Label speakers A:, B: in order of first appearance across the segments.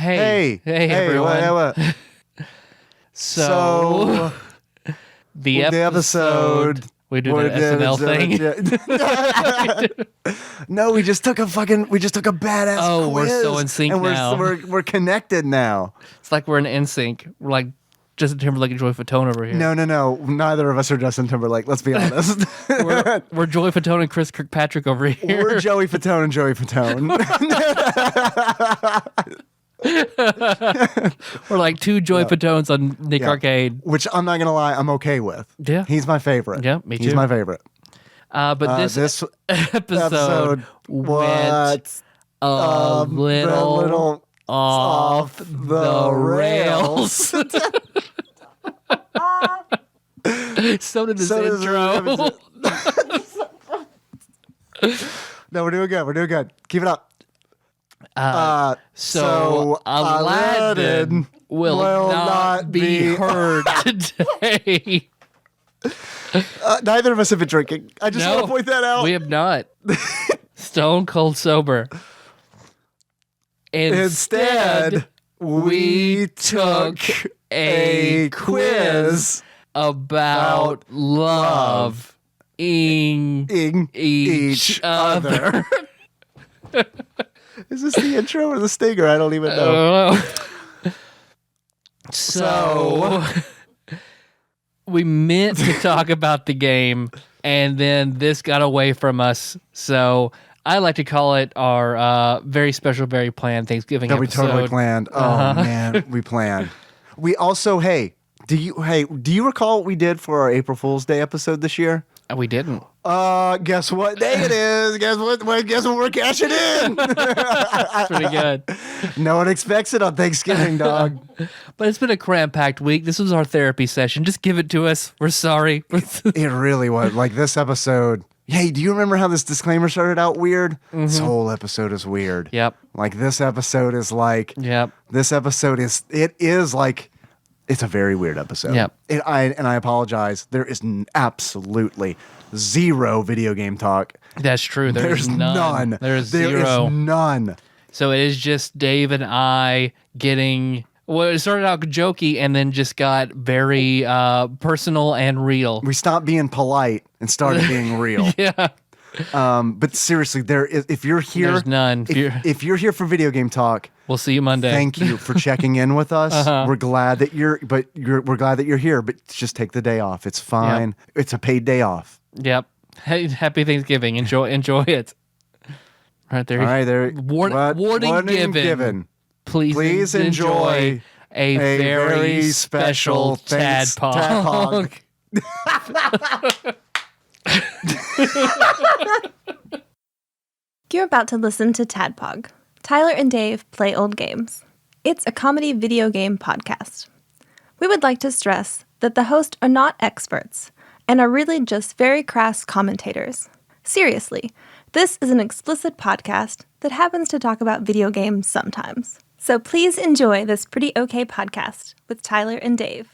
A: Hey, everyone.
B: What?
A: So the episode we did an SNL thing.
B: No, we just took a badass quiz.
A: We're so in sync now.
B: We're connected now.
A: It's like we're in sync. We're like Justin Timberlake and Joey Fatone over here.
B: No. Neither of us are Justin Timberlake. Let's be honest.
A: we're Joey Fatone and Chris Kirkpatrick over here.
B: We're Joey Fatone and Joey Fatone.
A: We're like two Joey Fatones on Nick Arcade.
B: Which I'm not going to lie, I'm okay with.
A: Yeah.
B: He's my favorite.
A: Yeah, me too.
B: He's my favorite.
A: But this episode went a little off the rails. So did this intro.
B: No, we're doing good. Keep it up.
A: So Aladdin will not be heard today.
B: Neither of us have been drinking. I just want to point that out.
A: We have not. Stone cold sober. Instead, we took a quiz about loving each other.
B: Is this the intro or the stinger? I don't even know.
A: I don't know. So we meant to talk about the game, and then this got away from us. So I like to call it our very special, very planned Thanksgiving episode.
B: We totally planned. Oh man, we planned. We also, do you recall what we did for our April Fool's Day episode this year?
A: We didn't.
B: Guess what day it is? Guess what we're cashing in?
A: That's pretty good.
B: No one expects it on Thanksgiving, dog.
A: But it's been a cram-packed week. This was our therapy session. Just give it to us. We're sorry.
B: It really was. Like this episode. Hey, do you remember how this disclaimer started out weird? Mm-hmm. This whole episode is weird.
A: Yep.
B: Like this episode is like.
A: Yep.
B: This episode is. It is like. It's a very weird episode.
A: Yep.
B: I apologize. There is absolutely zero video game talk.
A: That's true. There's none. There's zero.
B: There is none.
A: So it is just Dave and I getting. Well, it started out jokey and then just got very personal and real.
B: We stopped being polite and started being real.
A: Yeah.
B: But seriously, there is. If you're here,
A: there's none.
B: If you're here for video game talk,
A: we'll see you Monday.
B: Thank you for checking in with us.
A: Uh-huh.
B: We're glad that we're glad that you're here. But just take the day off. It's fine. Yep. It's a paid day off.
A: Yep. Hey, happy Thanksgiving. Enjoy it. Right there.
B: All right, there.
A: Warning given. Please enjoy a very special TADPOG.
C: You're about to listen to TADPOG. Tyler and Dave play old games. It's a comedy video game podcast. We would like to stress that the hosts are not experts and are really just very crass commentators. Seriously, this is an explicit podcast that happens to talk about video games sometimes. So please enjoy this pretty okay podcast with Tyler and Dave.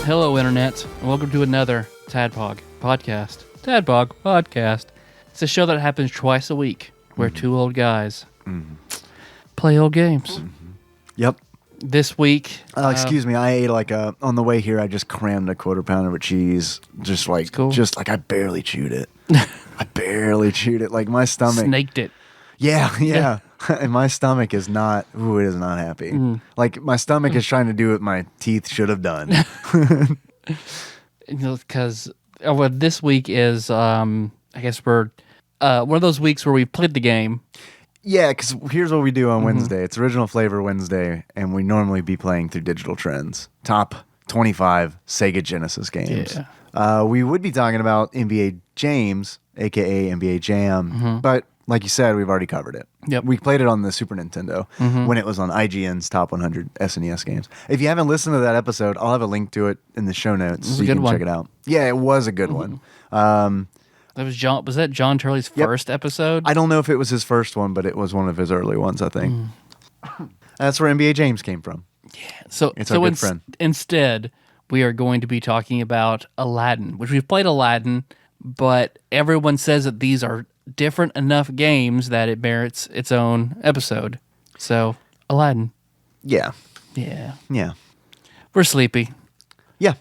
A: Hello, Internet, and welcome to another TADPOG podcast. TADPOG podcast. It's a show that happens twice a week where two old guys play old games.
B: Yep.
A: This week...
B: excuse me, I ate on the way here, I just crammed a quarter pounder of cheese. Just like I barely chewed it. I barely chewed it. Like my stomach...
A: Snaked it.
B: Yeah. And my stomach is not... Ooh, it is not happy. Like my stomach is trying to do what my teeth should have done.
A: Because this week is, I guess we're one of those weeks where we played the game.
B: Yeah, because here's what we do on Wednesday. It's Original Flavor Wednesday, and we normally be playing through Digital Trends. Top 25 Sega Genesis games. Yeah. We would be talking about NBA James, a.k.a. NBA Jam, but like you said, we've already covered it.
A: Yep.
B: We played it on the Super Nintendo when it was on IGN's Top 100 SNES games. If you haven't listened to that episode, I'll have a link to it in the show notes so you can check it out. Yeah, it was a good one.
A: That was John. Was that John Turley's first episode?
B: I don't know if it was his first one, but it was one of his early ones, I think. That's where NBA James came from.
A: Yeah. So
B: it's a good friend.
A: Instead, we are going to be talking about Aladdin, which we've played Aladdin, but everyone says that these are different enough games that it merits its own episode. So, Aladdin.
B: Yeah.
A: Yeah.
B: Yeah.
A: We're sleepy.
B: Yeah.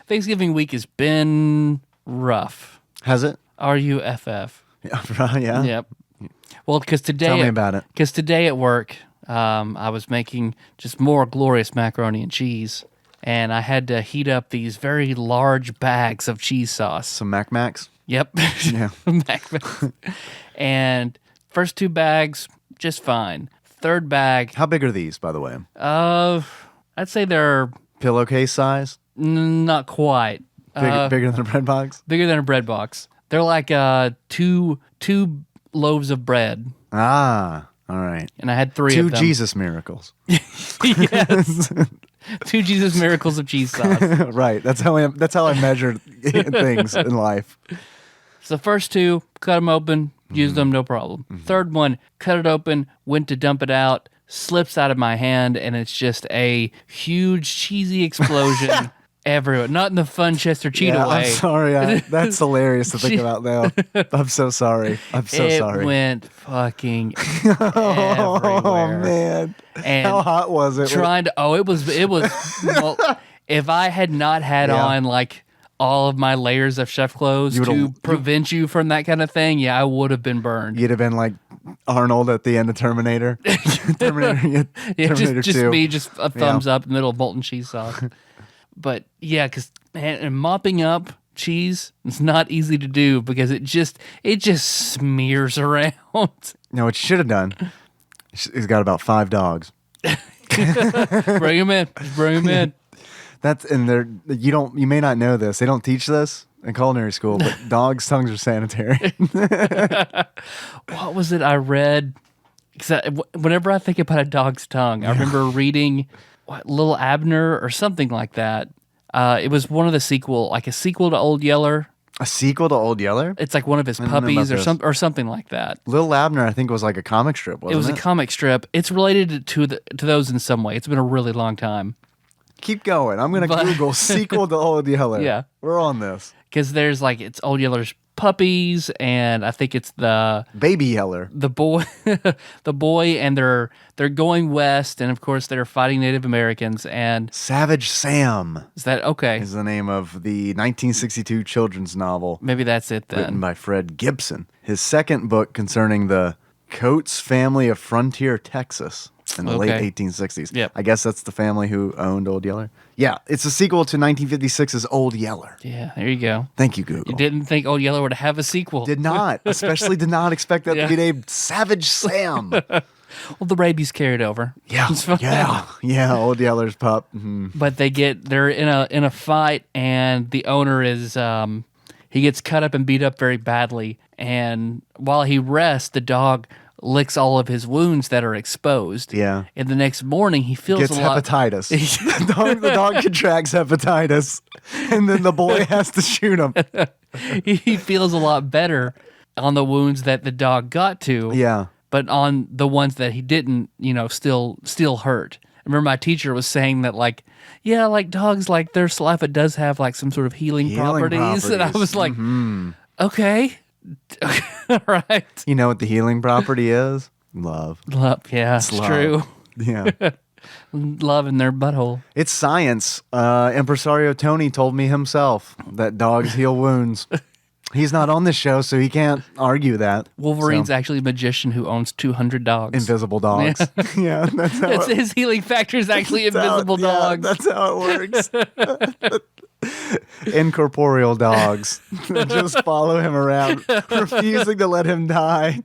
A: Thanksgiving week has been rough.
B: Has it?
A: RUFF.
B: Yeah.
A: Yep. Well, because today...
B: Tell me about it.
A: Because today at work, I was making just more glorious macaroni and cheese, and I had to heat up these very large bags of cheese sauce.
B: Some Macs?
A: Yep.
B: Yeah.
A: Mac. And first 2 bags, just fine. Third bag...
B: How big are these, by the way?
A: I'd say they're...
B: Pillowcase size?
A: Not quite.
B: Bigger than a bread box?
A: Bigger than a bread box. They're like two loaves of bread.
B: Ah, all right.
A: And I had 3 of them.
B: 2 Jesus miracles.
A: Yes. 2 Jesus miracles of cheese sauce.
B: Right. That's how I measure things in life.
A: So the first 2, cut them open, used them, no problem. Third one, cut it open, went to dump it out, slips out of my hand, and it's just a huge cheesy explosion everywhere. Not in the fun Chester Cheetah way.
B: I'm sorry. That's hilarious to think about now. I'm so sorry.
A: It went fucking everywhere.
B: Oh, man.
A: And
B: how hot was it?
A: It was well, if I had not had on like all of my layers of chef clothes to prevent you from that kind of thing, I would have been burned.
B: You'd have been like Arnold at the end of Terminator. Terminator 2.
A: Me, just a thumbs up in the middle of molten cheese sauce. But because mopping up cheese is not easy to do because it just smears around.
B: No, what you should have done. He's got about 5 dogs.
A: Bring him in. Just bring him in.
B: You may not know this. They don't teach this in culinary school, but dogs' tongues are sanitary.
A: What was it I read? Whenever I think about a dog's tongue, I remember reading Little Abner or something like that. It was one of the sequel, like a sequel to Old Yeller.
B: A sequel to Old Yeller?
A: It's like one of his puppies or something like that.
B: Little Abner, I think, was like a comic strip, wasn't it?
A: It was a comic strip. It's related to those in some way. It's been a really long time.
B: Keep going. I'm going to Google sequel to Old Yeller.
A: Yeah.
B: We're on this.
A: Because there's it's Old Yeller's puppies, and I think it's the
B: Baby Yeller.
A: The boy and they're going west, and of course they're fighting Native Americans, and
B: Savage Sam.
A: Is that okay?
B: Is the name of the 1962 children's novel.
A: Maybe that's it then.
B: Written by Fred Gibson. His second book concerning the Coates family of Frontier, Texas. In the late 1860s.
A: Yep.
B: I guess that's the family who owned Old Yeller. Yeah, it's a sequel to 1956's Old Yeller.
A: Yeah, there you go.
B: Thank you, Google.
A: You didn't think Old Yeller would have a sequel.
B: Did not. Especially did not expect that to be named Savage Sam.
A: Well, the rabies carried over.
B: Yeah. Yeah, Old Yeller's pup. Mm-hmm.
A: But they're in a fight, and the owner is he gets cut up and beat up very badly, and while he rests, the dog licks all of his wounds that are exposed.
B: Yeah.
A: And the next morning, he feels
B: gets hepatitis. The dog contracts hepatitis, and then the boy has to shoot him.
A: He feels a lot better on the wounds that the dog got to.
B: Yeah.
A: But on the ones that he didn't, still hurt. I remember my teacher was saying that, dogs, their saliva does have, some sort of healing properties. And I was like, okay. All right.
B: You know what the healing property is? Love.
A: Yeah, it's true.
B: Yeah.
A: Love in their butthole.
B: It's science. Impresario Tony told me himself that dogs heal wounds. He's not on this show, so he can't argue that.
A: Wolverine's actually a magician who owns 200 dogs.
B: Invisible dogs. Yeah, that's how
A: his healing factor is actually invisible dogs.
B: Yeah, that's how it works. Incorporeal dogs that just follow him around, refusing to let him die.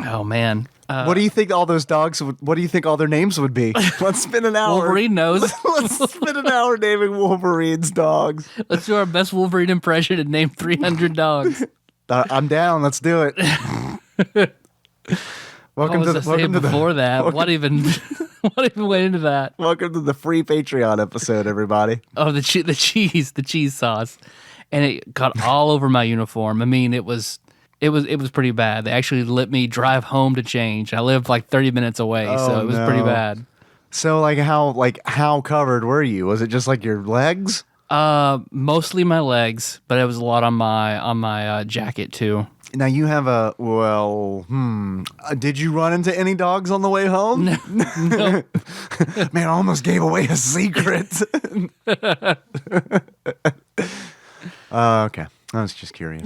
A: Oh man!
B: What do you think all those dogs would? What do you think all their names would be? Let's spend an hour.
A: Wolverine knows.
B: Let's spend an hour naming Wolverine's dogs.
A: Let's do our best Wolverine impression and name 300 dogs.
B: I'm down. Let's do it. Welcome to
A: that. What even went into that?
B: Welcome to the free Patreon episode, everybody.
A: Oh, the cheese sauce, and it got all over my uniform. I mean, it was pretty bad. They actually let me drive home to change. I lived 30 minutes away, so it was pretty bad.
B: So how covered were you? Was it just like your legs?
A: Mostly my legs, but it was a lot on my jacket too.
B: Now you have did you run into any dogs on the way home?
A: No.
B: Man, I almost gave away a secret. Okay. I was just curious.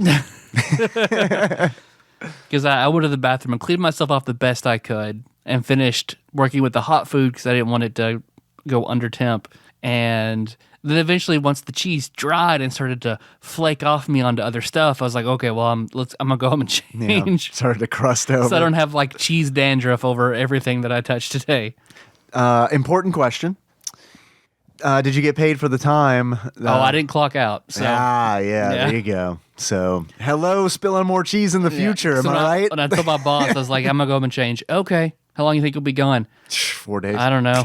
A: Because I went to the bathroom and cleaned myself off the best I could and finished working with the hot food because I didn't want it to go under temp. And then eventually, once the cheese dried and started to flake off me onto other stuff, I was like, okay, well, I'm gonna go home and change.
B: Yeah, started to crust over.
A: So I don't have like cheese dandruff over everything that I touched today.
B: Important question. Did you get paid for the time?
A: I didn't clock out. So.
B: Yeah, there you go. So, hello, spilling more cheese in the future. Am I right?
A: When I told my boss, I was like, I'm gonna go home and change. Okay, how long you think you'll be gone?
B: 4 days.
A: I don't know.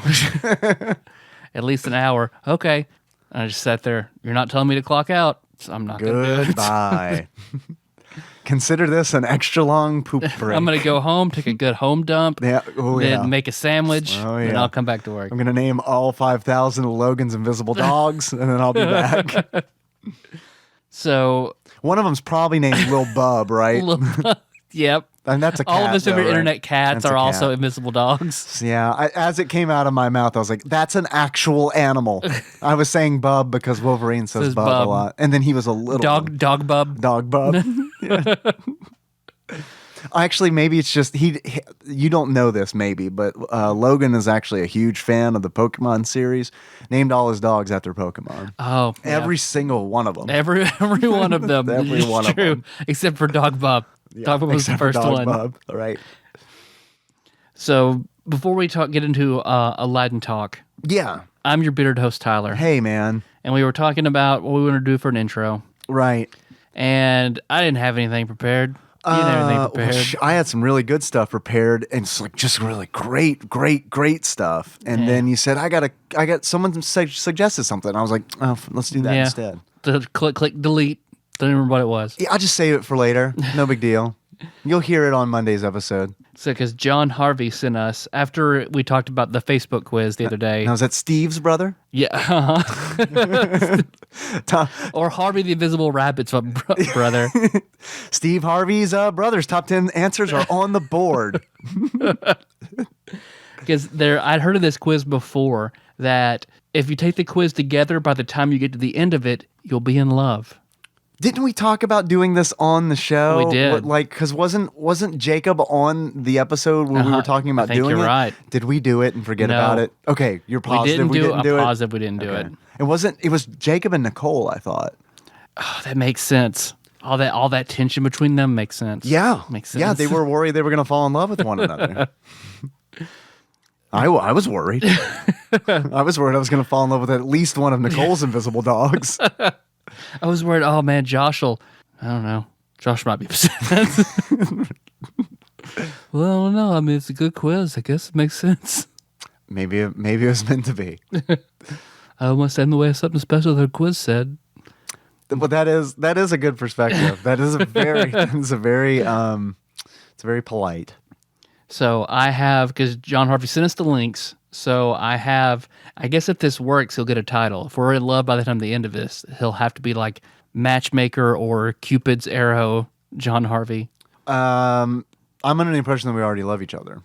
A: At least an hour. Okay. And I just sat there. You're not telling me to clock out, so I'm not going to do it.
B: Goodbye. Consider this an extra long poop break.
A: I'm going to go home, take a good home dump, then make a sandwich, and I'll come back to work.
B: I'm going to name all 5,000 of Logan's invisible dogs, and then I'll be back.
A: So
B: one of them's probably named Lil Bub, right?
A: Yep.
B: And that's a cat.
A: All of his favorite
B: right?
A: internet cats are also invisible dogs.
B: Yeah. As it came out of my mouth, I was like, that's an actual animal. I was saying Bub because Wolverine says Bub a lot. And then he was a little...
A: Dog Bub.
B: Dog Bub. Yeah. Actually, maybe it's just... you don't know this, maybe, but Logan is actually a huge fan of the Pokemon series. Named all his dogs after Pokemon.
A: Oh, yeah.
B: Every single one of them.
A: Every one of them.
B: Every one of them.
A: Except for Dog Bub.
B: Yeah,
A: Dog Bub was the first one.
B: Bub. All right.
A: So before we get into Aladdin talk,
B: yeah,
A: I'm your bittered host, Tyler.
B: Hey, man.
A: And we were talking about what we want to do for an intro.
B: Right.
A: And I didn't have anything prepared. You didn't have anything prepared.
B: I had some really good stuff prepared, and it's like just really great stuff. And then you said, I got someone suggested something. I was like, oh, let's do that instead.
A: Click, delete. Don't remember what it was.
B: Yeah, I'll just save it for later. No big deal. You'll hear it on Monday's episode.
A: So, because John Harvey sent us, after we talked about the Facebook quiz the other day.
B: Now, is that Steve's brother?
A: Yeah. Or Harvey the Invisible Rabbit's brother.
B: Steve Harvey's brother's top 10 answers are on the board.
A: Because I'd heard of this quiz before, that if you take the quiz together, by the time you get to the end of it, you'll be in love.
B: Didn't we talk about doing this on the show?
A: We did.
B: Because wasn't Jacob on the episode when we were talking about doing it?
A: You're right.
B: Did we do it and forget about it? Okay, you're positive we didn't do it?
A: I'm positive we didn't do it.
B: It was Jacob and Nicole, I thought.
A: Oh, that makes sense. All that tension between them makes sense.
B: Yeah.
A: Makes sense.
B: Yeah, they were worried they were going to fall in love with one another. I was worried. I was worried I was going to fall in love with at least one of Nicole's invisible dogs.
A: I was worried, oh man, Josh might be upset. Well, I don't know. I mean, it's a good quiz. I guess it makes sense.
B: Maybe it was meant to be.
A: I almost said in the way of something special their quiz said.
B: But that is a good perspective. It's very polite.
A: So I have, because John Harvey sent us the links, so I guess if this works, he'll get a title. If we're in love by the time the end of this, he'll have to be like Matchmaker or Cupid's Arrow, John Harvey.
B: I'm under the impression that we already love each other.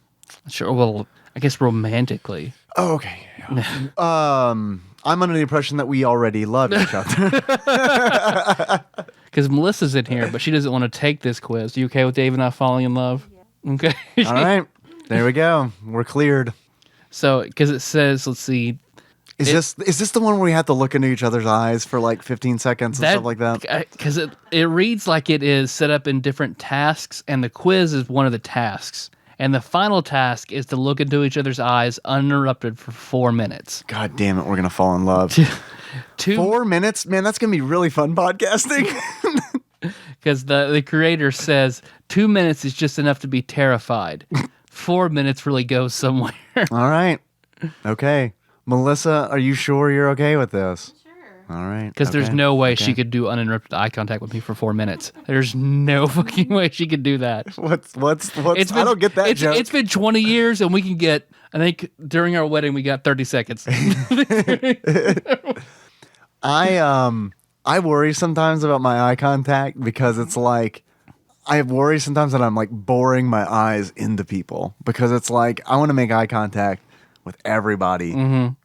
A: Sure, well, I guess romantically.
B: Oh, okay. I'm under the impression that we already love each other.
A: Because Melissa's in here, but she doesn't want to take this quiz. You okay with Dave and I falling in love? Yeah. Okay.
B: All right. There we go. We're cleared.
A: So, because it says, let's see.
B: Is this the one where we have to look into each other's eyes for like 15 seconds and stuff like that?
A: Because it reads like it is set up in different tasks, and the quiz is one of the tasks. And the final task is to look into each other's eyes uninterrupted for 4 minutes.
B: God damn it, we're going to fall in love. 4 minutes? Man, that's going to be really fun podcasting.
A: Because the creator says 2 minutes is just enough to be terrified. 4 minutes really goes somewhere.
B: All right. Okay. Melissa, are you sure you're okay with this?
D: Sure.
B: All right.
A: Because there's no way she could do uninterrupted eye contact with me for 4 minutes. There's no fucking way she could do that.
B: What's I don't get that joke.
A: It's been 20 years, and we can get, I think during our wedding, we got 30 seconds.
B: I worry sometimes about my eye contact because it's like, I worry sometimes that I'm like boring my eyes into people because it's like, I want to make eye contact with everybody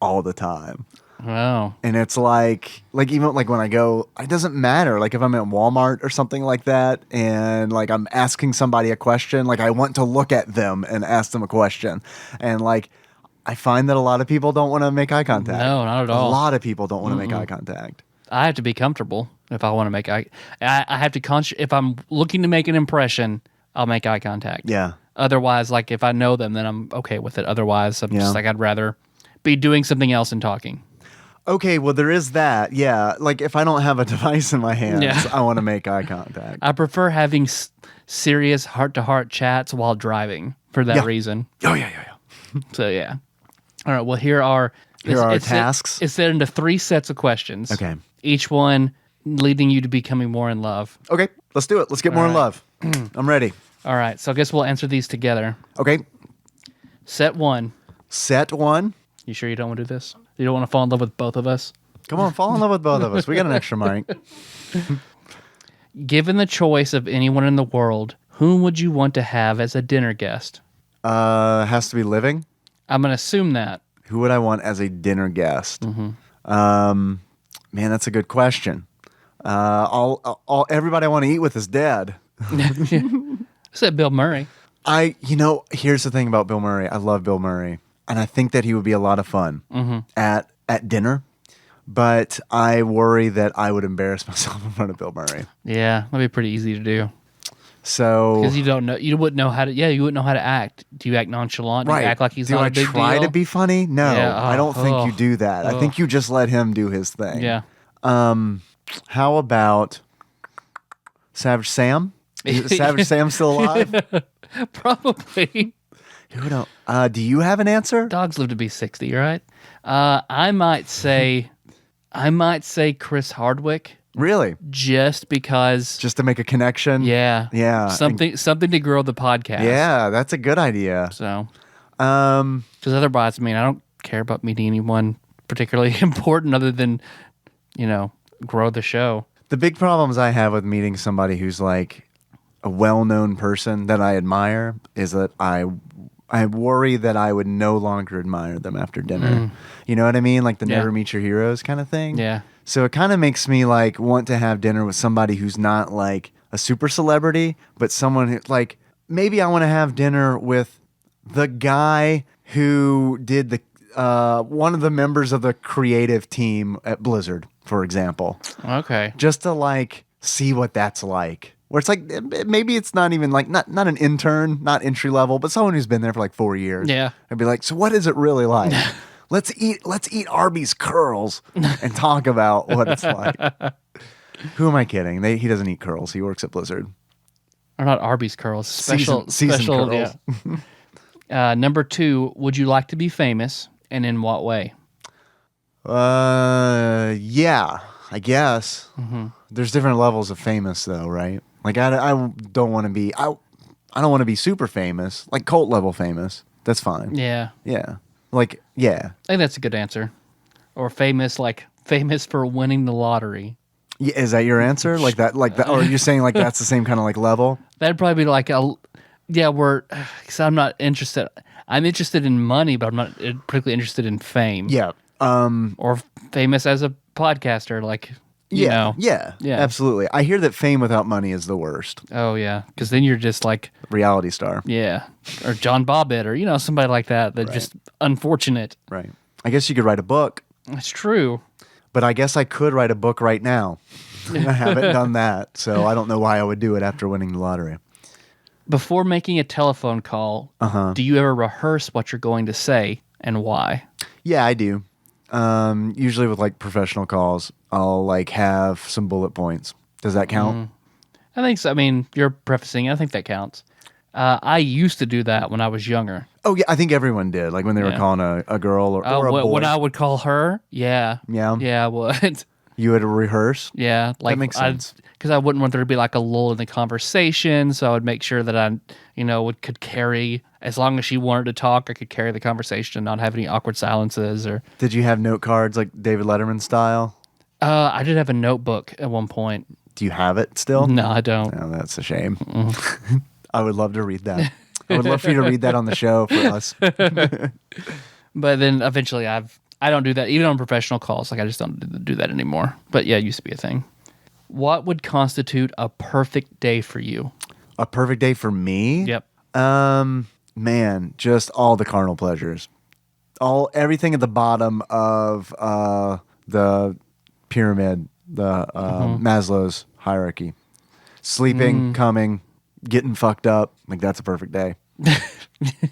B: all the time.
A: Wow.
B: And it's like even like when I go, it doesn't matter. Like if I'm at Walmart or something like that and like I'm asking somebody a question, like I want to look at them and ask them a question. And like I find that a lot of people don't want to make eye contact.
A: No, not at all.
B: A lot of people don't want to make eye contact.
A: I have to be comfortable if I want to make I have to if I'm looking to make an impression, I'll make eye contact.
B: Yeah.
A: Otherwise, like if I know them, then I'm okay with it. Otherwise, I'm just like I'd rather be doing something else and talking.
B: Okay, well there is that. Yeah, like if I don't have a device in my hands, I want to make eye contact.
A: I prefer having serious heart-to-heart chats while driving for that reason.
B: Oh yeah.
A: So yeah. All right. Well, here are
B: tasks.
A: It's set into 3 sets of questions.
B: Okay.
A: Each one leading you to becoming more in love.
B: Okay, let's do it. Let's get more in love. I'm ready.
A: All right. So I guess we'll answer these together.
B: Okay.
A: Set 1.
B: Set 1.
A: You sure you don't want to do this? You don't want to fall in love with both of us?
B: Come on, fall in love with both of us. We got an extra mic.
A: Given the choice of anyone in the world, whom would you want to have as a dinner guest?
B: Has to be living.
A: I'm going to assume that.
B: Who would I want as a dinner guest? Man, that's a good question. Everybody I want to eat with is dead.
A: I said Bill Murray.
B: Here's the thing about Bill Murray. I love Bill Murray, and I think that he would be a lot of fun at dinner. But I worry that I would embarrass myself in front of Bill Murray.
A: Yeah, that'd be pretty easy to do.
B: So
A: because you wouldn't know how to. Yeah, you wouldn't know how to act. Do you act nonchalant? Do you act like he's not a big deal?
B: Do I try to be funny? No, I don't think you do that. I think you just let him do his thing.
A: Yeah.
B: How about Savage Sam? Is Savage Sam still alive?
A: Probably.
B: Do you have an answer?
A: Dogs live to be 60, right? I might say Chris Hardwick.
B: Really?
A: Just because.
B: Just to make a connection?
A: Yeah.
B: Yeah.
A: Something to grow the podcast.
B: Yeah, that's a good idea.
A: So. Because otherwise, I don't care about meeting anyone particularly important other than, grow the show.
B: The big problems I have with meeting somebody who's like a well-known person that I admire is that I worry that I would no longer admire them after dinner. You know what I mean? Like the never meet your heroes kind of thing.
A: Yeah.
B: So it kind of makes me like want to have dinner with somebody who's not like a super celebrity, but someone who like maybe I want to have dinner with the guy who did the one of the members of the creative team at Blizzard, for example.
A: Okay.
B: Just to like see what that's like. Where it's like maybe it's not even like not an intern, not entry level, but someone who's been there for like 4 years.
A: Yeah.
B: I'd be like, so what is it really like? Let's eat Arby's curls and talk about what it's like. Who am I kidding? He doesn't eat curls. He works at Blizzard.
A: Or not Arby's curls. Special
B: curls.
A: Yeah. Number 2, would you like to be famous, and in what way?
B: Yeah, I guess. There's different levels of famous, though, right? Like I don't want to be I don't want to be super famous, like cult level famous. That's fine.
A: Yeah.
B: Yeah. Like yeah.
A: I think that's a good answer. Or famous for winning the lottery.
B: Yeah, is that your answer? Like that, or are you saying like that's the same kind of like level? That'd
A: probably be like because I'm not interested. I'm interested in money, but I'm not particularly interested in fame.
B: Yeah.
A: Or famous as a podcaster, like you know.
B: Yeah, absolutely. I hear that fame without money is the worst.
A: Oh yeah, because then you're just like
B: reality star.
A: Yeah, or John Bobbitt, or somebody like that. Just unfortunate.
B: Right. I guess you could write a book.
A: That's true.
B: But I guess I could write a book right now. I haven't done that, so I don't know why I would do it after winning the lottery.
A: Before making a telephone call, do you ever rehearse what you're going to say and why?
B: Yeah, I do. Usually with like professional calls, I'll like have some bullet points. Does that count?
A: I think so. I mean, you're prefacing. I think that counts. I used to do that when I was younger.
B: Oh yeah, I think everyone did. Like when they were calling a girl or a boy.
A: When I would call her, yeah,
B: I would. You would rehearse?
A: Yeah. Like,
B: that makes sense.
A: Because I wouldn't want there to be like a lull in the conversation. So I would make sure that I, could carry, as long as she wanted to talk, I could carry the conversation and not have any awkward silences. Or
B: Did you have note cards like David Letterman style?
A: I did have a notebook at one point.
B: Do you have it still?
A: No, I don't.
B: No, that's a shame. I would love to read that. I would love for you to read that on the show for us.
A: But then eventually I don't do that, even on professional calls. Like, I just don't do that anymore. But yeah, it used to be a thing. What would constitute a perfect day for you?
B: A perfect day for me?
A: Yep.
B: Man, just all the carnal pleasures. Everything at the bottom of the pyramid, the Maslow's hierarchy. Sleeping, coming, getting fucked up. Like, that's a perfect day.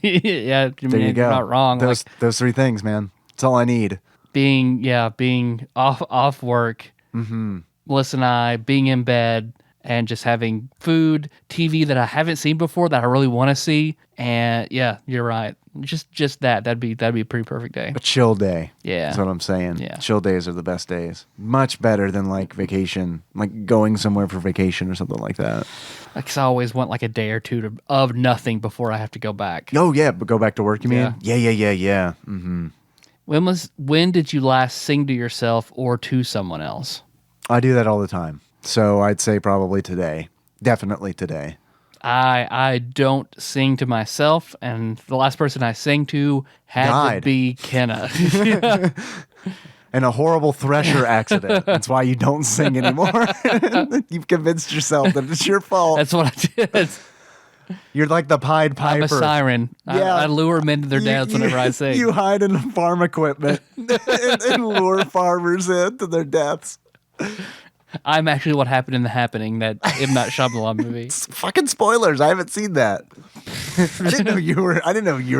A: Yeah,
B: There you go.
A: You're not wrong.
B: Those 3 things, man. That's all I need.
A: Being off work, Melissa and I being in bed and just having food, TV that I haven't seen before that I really want to see, and yeah, you're right. Just that. That'd be a pretty perfect day.
B: A chill day.
A: Yeah.
B: That's what I'm saying.
A: Yeah.
B: Chill days are the best days. Much better than like vacation, like going somewhere for vacation or something like that.
A: Because I always want like a day or two of nothing before I have to go back.
B: Oh, yeah. But go back to work, you mean?
A: Yeah.
B: Yeah. Mm-hmm.
A: When did you last sing to yourself or to someone else?
B: I do that all the time. So I'd say probably today. Definitely today.
A: I don't sing to myself, and the last person I sang to had to be Kenna.
B: And a horrible thresher accident. That's why you don't sing anymore. You've convinced yourself that it's your fault.
A: That's what I did.
B: You're like the Pied Piper.
A: I'm a siren.
B: Yeah.
A: I lure men to their deaths whenever I sing.
B: You hide in farm equipment and lure farmers into their deaths.
A: I'm actually what happened in The Happening, that M. Night Shyamalan movie.
B: Fucking spoilers! I haven't seen that. I didn't know you were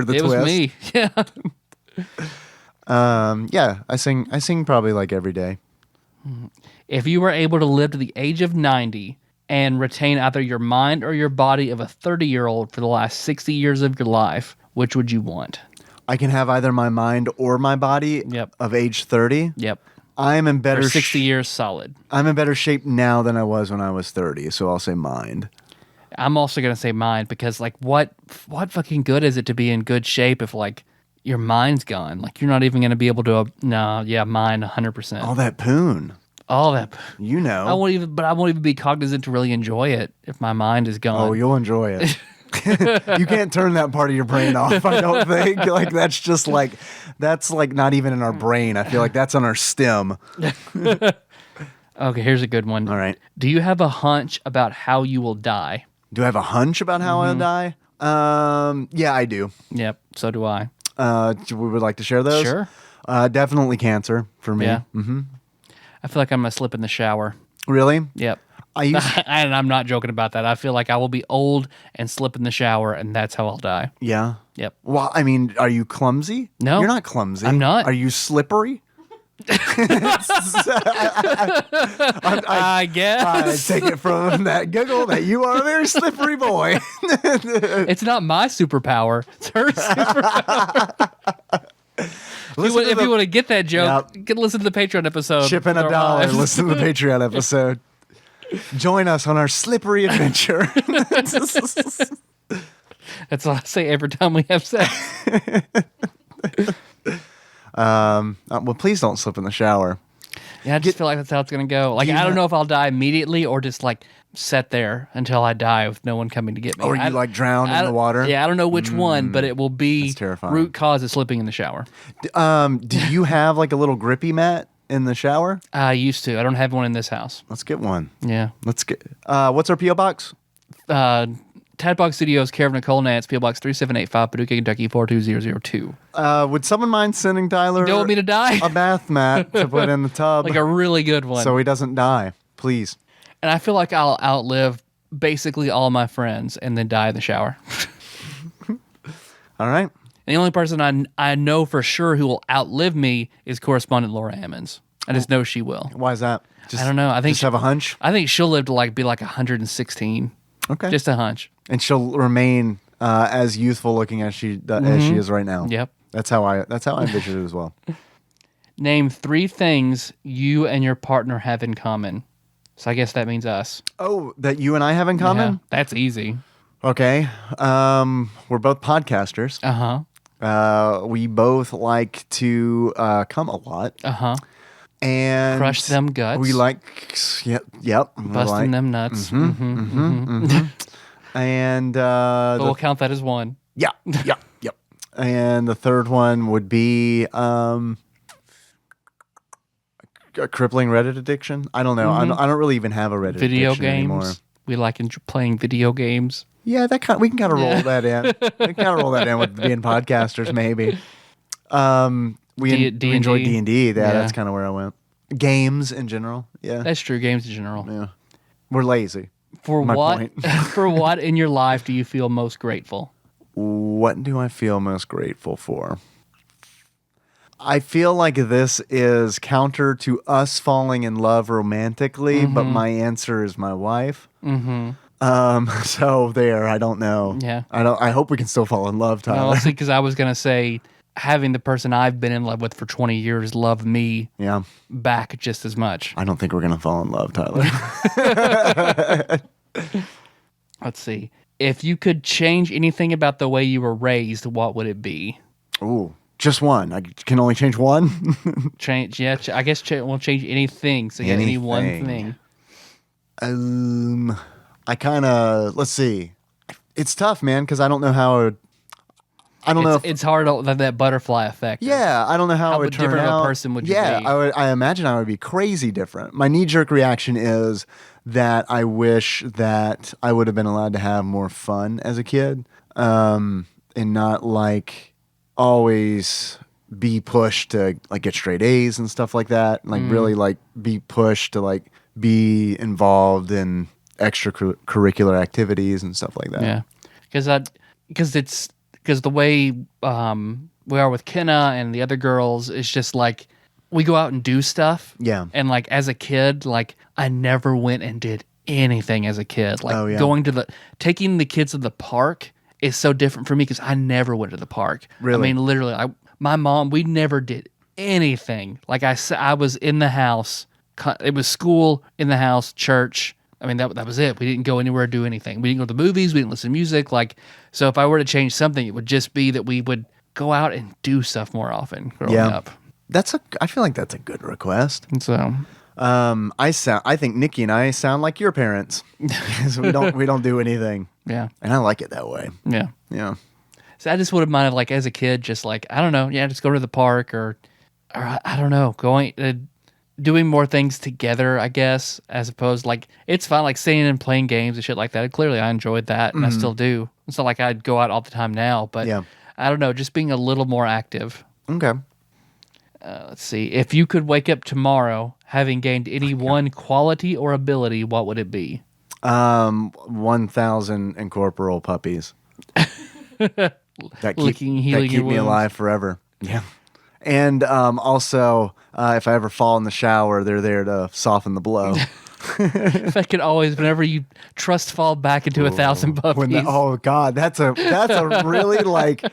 B: the
A: It
B: twist.
A: was me. Yeah.
B: Yeah. I sing probably like every day.
A: If you were able to live to the age of 90 and retain either your mind or your body of a 30-year-old for the last 60 years of your life, which would you want?
B: I can have either my mind or my body.
A: Yep.
B: Of age 30.
A: Yep.
B: I'm in better
A: For 60 years solid.
B: I'm in better shape now than I was when I was 30, so I'll say mind.
A: I'm also going to say mind, because like what fucking good is it to be in good shape if like your mind's gone? Like, you're not even going to be able to mind 100%.
B: All that poon.
A: All that.
B: You know.
A: I won't even be cognizant to really enjoy it if my mind is gone.
B: Oh, you'll enjoy it. You can't turn that part of your brain off, I don't think. Like, that's like not even in our brain. I feel like that's on our stem.
A: Okay, here's a good one.
B: All right.
A: Do you have a hunch about how you will die?
B: Do I have a hunch about how I'll die? Yeah, I do.
A: Yep, so do I.
B: We would like to share those?
A: Sure.
B: Definitely cancer for me.
A: Yeah. I feel like I'm going to slip in the shower.
B: Really?
A: Yep.
B: And
A: I'm not joking about that. I feel like I will be old and slip in the shower, and that's how I'll die.
B: Yeah.
A: Yep.
B: Well, I mean, are you clumsy?
A: No.
B: You're not clumsy.
A: I'm not.
B: Are you slippery?
A: I guess.
B: I take it from that giggle that you are a very slippery boy.
A: It's not my superpower. It's her superpower. If you want to get that joke, listen to the Patreon episode.
B: Chip in $1. Listen to the Patreon episode. Join us on our slippery adventure.
A: That's all I say every time we have sex.
B: Well, please don't slip in the shower.
A: Yeah, I just feel like that's how it's going to go. Like, I don't know if I'll die immediately or just like sit there until I die with no one coming to get me.
B: Or you like drown in the water?
A: Yeah, I don't know which one, but it will be
B: That's terrifying.
A: root cause of slipping in the shower.
B: Do you have like a little grippy mat in the shower?
A: I used to. I don't have one in this house.
B: Let's get one.
A: Yeah.
B: Let's get. What's our P.O. box?
A: TADPOG Studios, care of Nicole, Nance, P.O. Box 3785, Paducah, Kentucky 42002.
B: Would someone mind sending Tyler
A: Don't want me to die?
B: a bath mat to put in the tub?
A: Like a really good one.
B: So he doesn't die, please.
A: And I feel like I'll outlive basically all my friends and then die in the shower.
B: All right.
A: And the only person I know for sure who will outlive me is correspondent Laura Ammons. I just know she will.
B: Why is that?
A: I don't know. I think
B: just have a hunch.
A: I think she'll live to be 116.
B: Okay.
A: Just a hunch.
B: And she'll remain as youthful looking as she is right now.
A: Yep.
B: That's how I envision it as well.
A: Name 3 things you and your partner have in common. So I guess that means us.
B: Oh, that you and I have in common?
A: Yeah, that's easy.
B: Okay. We're both podcasters. We both like to come a lot. And
A: crush them guts.
B: We like, yep.
A: Busting them nuts.
B: And
A: but we'll count that as one.
B: Yep. And the third one would be a crippling Reddit addiction. I don't know. I don't really even have a Reddit
A: video
B: addiction
A: games
B: anymore.
A: We like playing video games.
B: Yeah, we can kind of roll that in. We can kind of roll that in with being podcasters, maybe. We enjoy D&D. Yeah, that's kind of where I went. Games in general. Yeah,
A: that's true. Games in general.
B: Yeah, we're lazy.
A: For what in your life do you feel most grateful?
B: What do I feel most grateful for? I feel like this is counter to us falling in love romantically, but my answer is my wife. So there, I don't know.
A: Yeah.
B: I hope we can still fall in love, Tyler.
A: Well, see, because I was going to say, having the person I've been in love with for 20 years love me back just as much.
B: I don't think we're going to fall in love, Tyler.
A: Let's see. If you could change anything about the way you were raised, what would it be?
B: Ooh, just one. I can only change one?
A: I guess we'll change anything. So any one thing.
B: I kind of, let's see. It's tough, man, because I don't know how it's hard
A: that butterfly effect.
B: Yeah, I don't know how it would turn out.
A: How different of a person would you be?
B: Yeah, I imagine I would be crazy different. My knee-jerk reaction is that I wish that I would have been allowed to have more fun as a kid, and not like always be pushed to like get straight A's and stuff like that. Like really like be pushed to like be involved in extracurricular activities and stuff like that.
A: Yeah, because the way we are with Kenna and the other girls is just like we go out and do stuff.
B: Yeah.
A: And like as a kid, like I never went and did anything as a kid. Like taking the kids to the park is so different for me because I never went to the park.
B: Really?
A: I mean, literally, my mom, we never did anything. Like I was in the house. It was school, in the house, church. I mean, that was it. We didn't go anywhere to do anything. We didn't go to the movies. We didn't listen to music. Like, so if I were to change something, it would just be that we would go out and do stuff more often growing up.
B: I feel like that's a good request.
A: And so,
B: I think Nikki and I sound like your parents because we don't do anything.
A: Yeah,
B: and I like it that way.
A: Yeah.
B: So
A: I just would have minded, like as a kid, just like I don't know, just go to the park or I don't know, doing more things together, I guess, as opposed like it's fun, like sitting and playing games and shit like that. Clearly, I enjoyed that, and I still do. It's not like I'd go out all the time now, but I don't know, just being a little more active.
B: Okay.
A: Let's see. If you could wake up tomorrow having gained any one quality or ability, what would it be?
B: 1,000 incorporeal puppies. That keep me alive forever. Yeah. And also, if I ever fall in the shower, they're there to soften the blow.
A: That could always, whenever you trust fall back into 1,000 puppies.
B: Oh God, that's a really like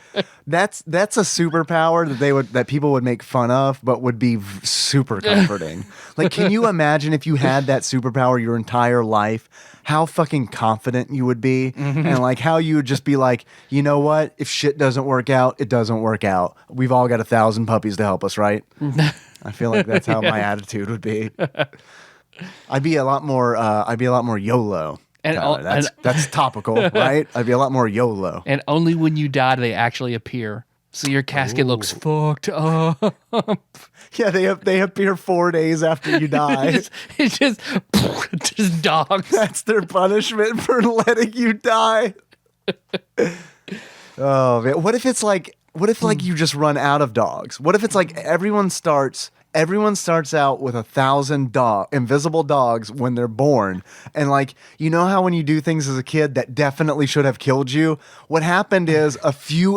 B: that's a superpower that people would make fun of, but would be super comforting. Like, can you imagine if you had that superpower your entire life? How fucking confident you would be, and like how you would just be like, you know what? If shit doesn't work out, it doesn't work out. We've all got 1,000 puppies to help us, right? I feel like that's how my attitude would be. I'd be a lot more YOLO. And that's topical, right? I'd be a lot more YOLO.
A: And only when you die do they actually appear. So your casket looks fucked up.
B: Yeah, they appear 4 days after you die.
A: it's just dogs.
B: That's their punishment for letting you die. Oh man, what if you just run out of dogs? What if it's like everyone starts out with 1,000 invisible dogs when they're born. And like, you know how when you do things as a kid that definitely should have killed you? What happened is a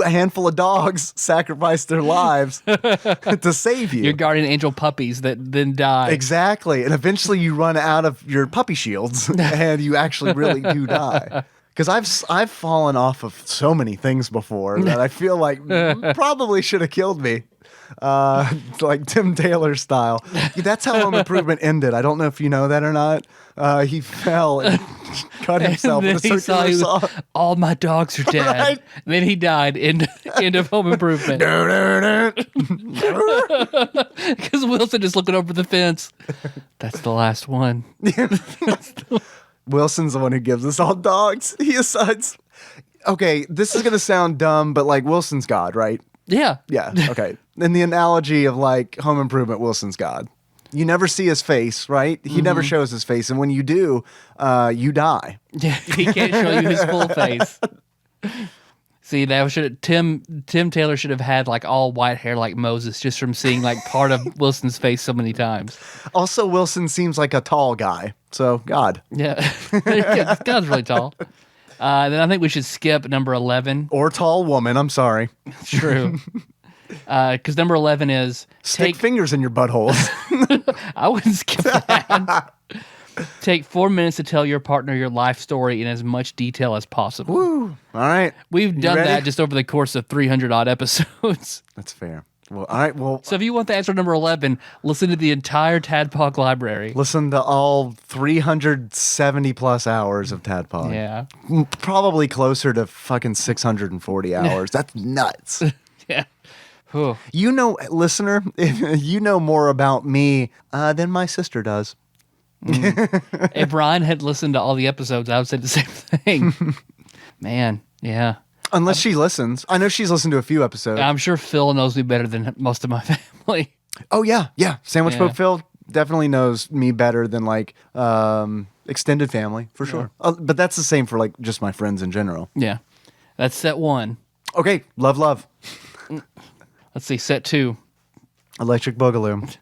B: handful of dogs sacrificed their lives to save you.
A: Your guardian angel puppies that then die.
B: Exactly. And eventually you run out of your puppy shields and you actually really do die. Because I've fallen off of so many things before that I feel like probably should have killed me. like Tim Taylor style. That's how Home Improvement ended. I don't know if you know that or not. He fell and cut himself with a circular saw.
A: All my dogs are dead.
B: Right?
A: And then he died. End of Home Improvement. Because Wilson is looking over the fence. That's the last one.
B: Wilson's the one who gives us all dogs. He assigns. Okay, this is gonna sound dumb, but like Wilson's God, right?
A: Yeah.
B: Yeah. Okay. In the analogy of like Home Improvement, Wilson's God. You never see his face, right? He never shows his face, and when you do, you die.
A: Yeah, he can't show you his full face. See, Tim Taylor should have had like all white hair like Moses, just from seeing like part of Wilson's face so many times.
B: Also, Wilson seems like a tall guy, so God.
A: Yeah, God's really tall. Then I think we should skip number 11.
B: Or tall woman. I'm sorry.
A: True. Because number 11 is
B: Stick fingers in your buttholes.
A: I wouldn't skip that. Take 4 minutes to tell your partner your life story in as much detail as possible.
B: Woo. All right.
A: We've done that just over the course of 300 odd episodes.
B: That's fair. Well, all right. Well,
A: so if you want the answer to number 11, listen to the entire TADPOG library.
B: Listen to all 370 plus hours of TADPOG.
A: Yeah.
B: Probably closer to fucking 640 hours. That's nuts.
A: Yeah. Whew.
B: You know, listener, you know more about me than my sister does.
A: If Ryan had listened to all the episodes, I would say the same thing. Man, yeah.
B: Unless she listens. I know she's listened to a few episodes.
A: I'm sure Phil knows me better than most of my family.
B: Oh, yeah. Yeah. Sandwich Pope Phil definitely knows me better than like extended family, for sure. But that's the same for like just my friends in general.
A: Yeah. That's set 1.
B: Okay. Love.
A: Let's see, set 2.
B: Electric Boogaloo.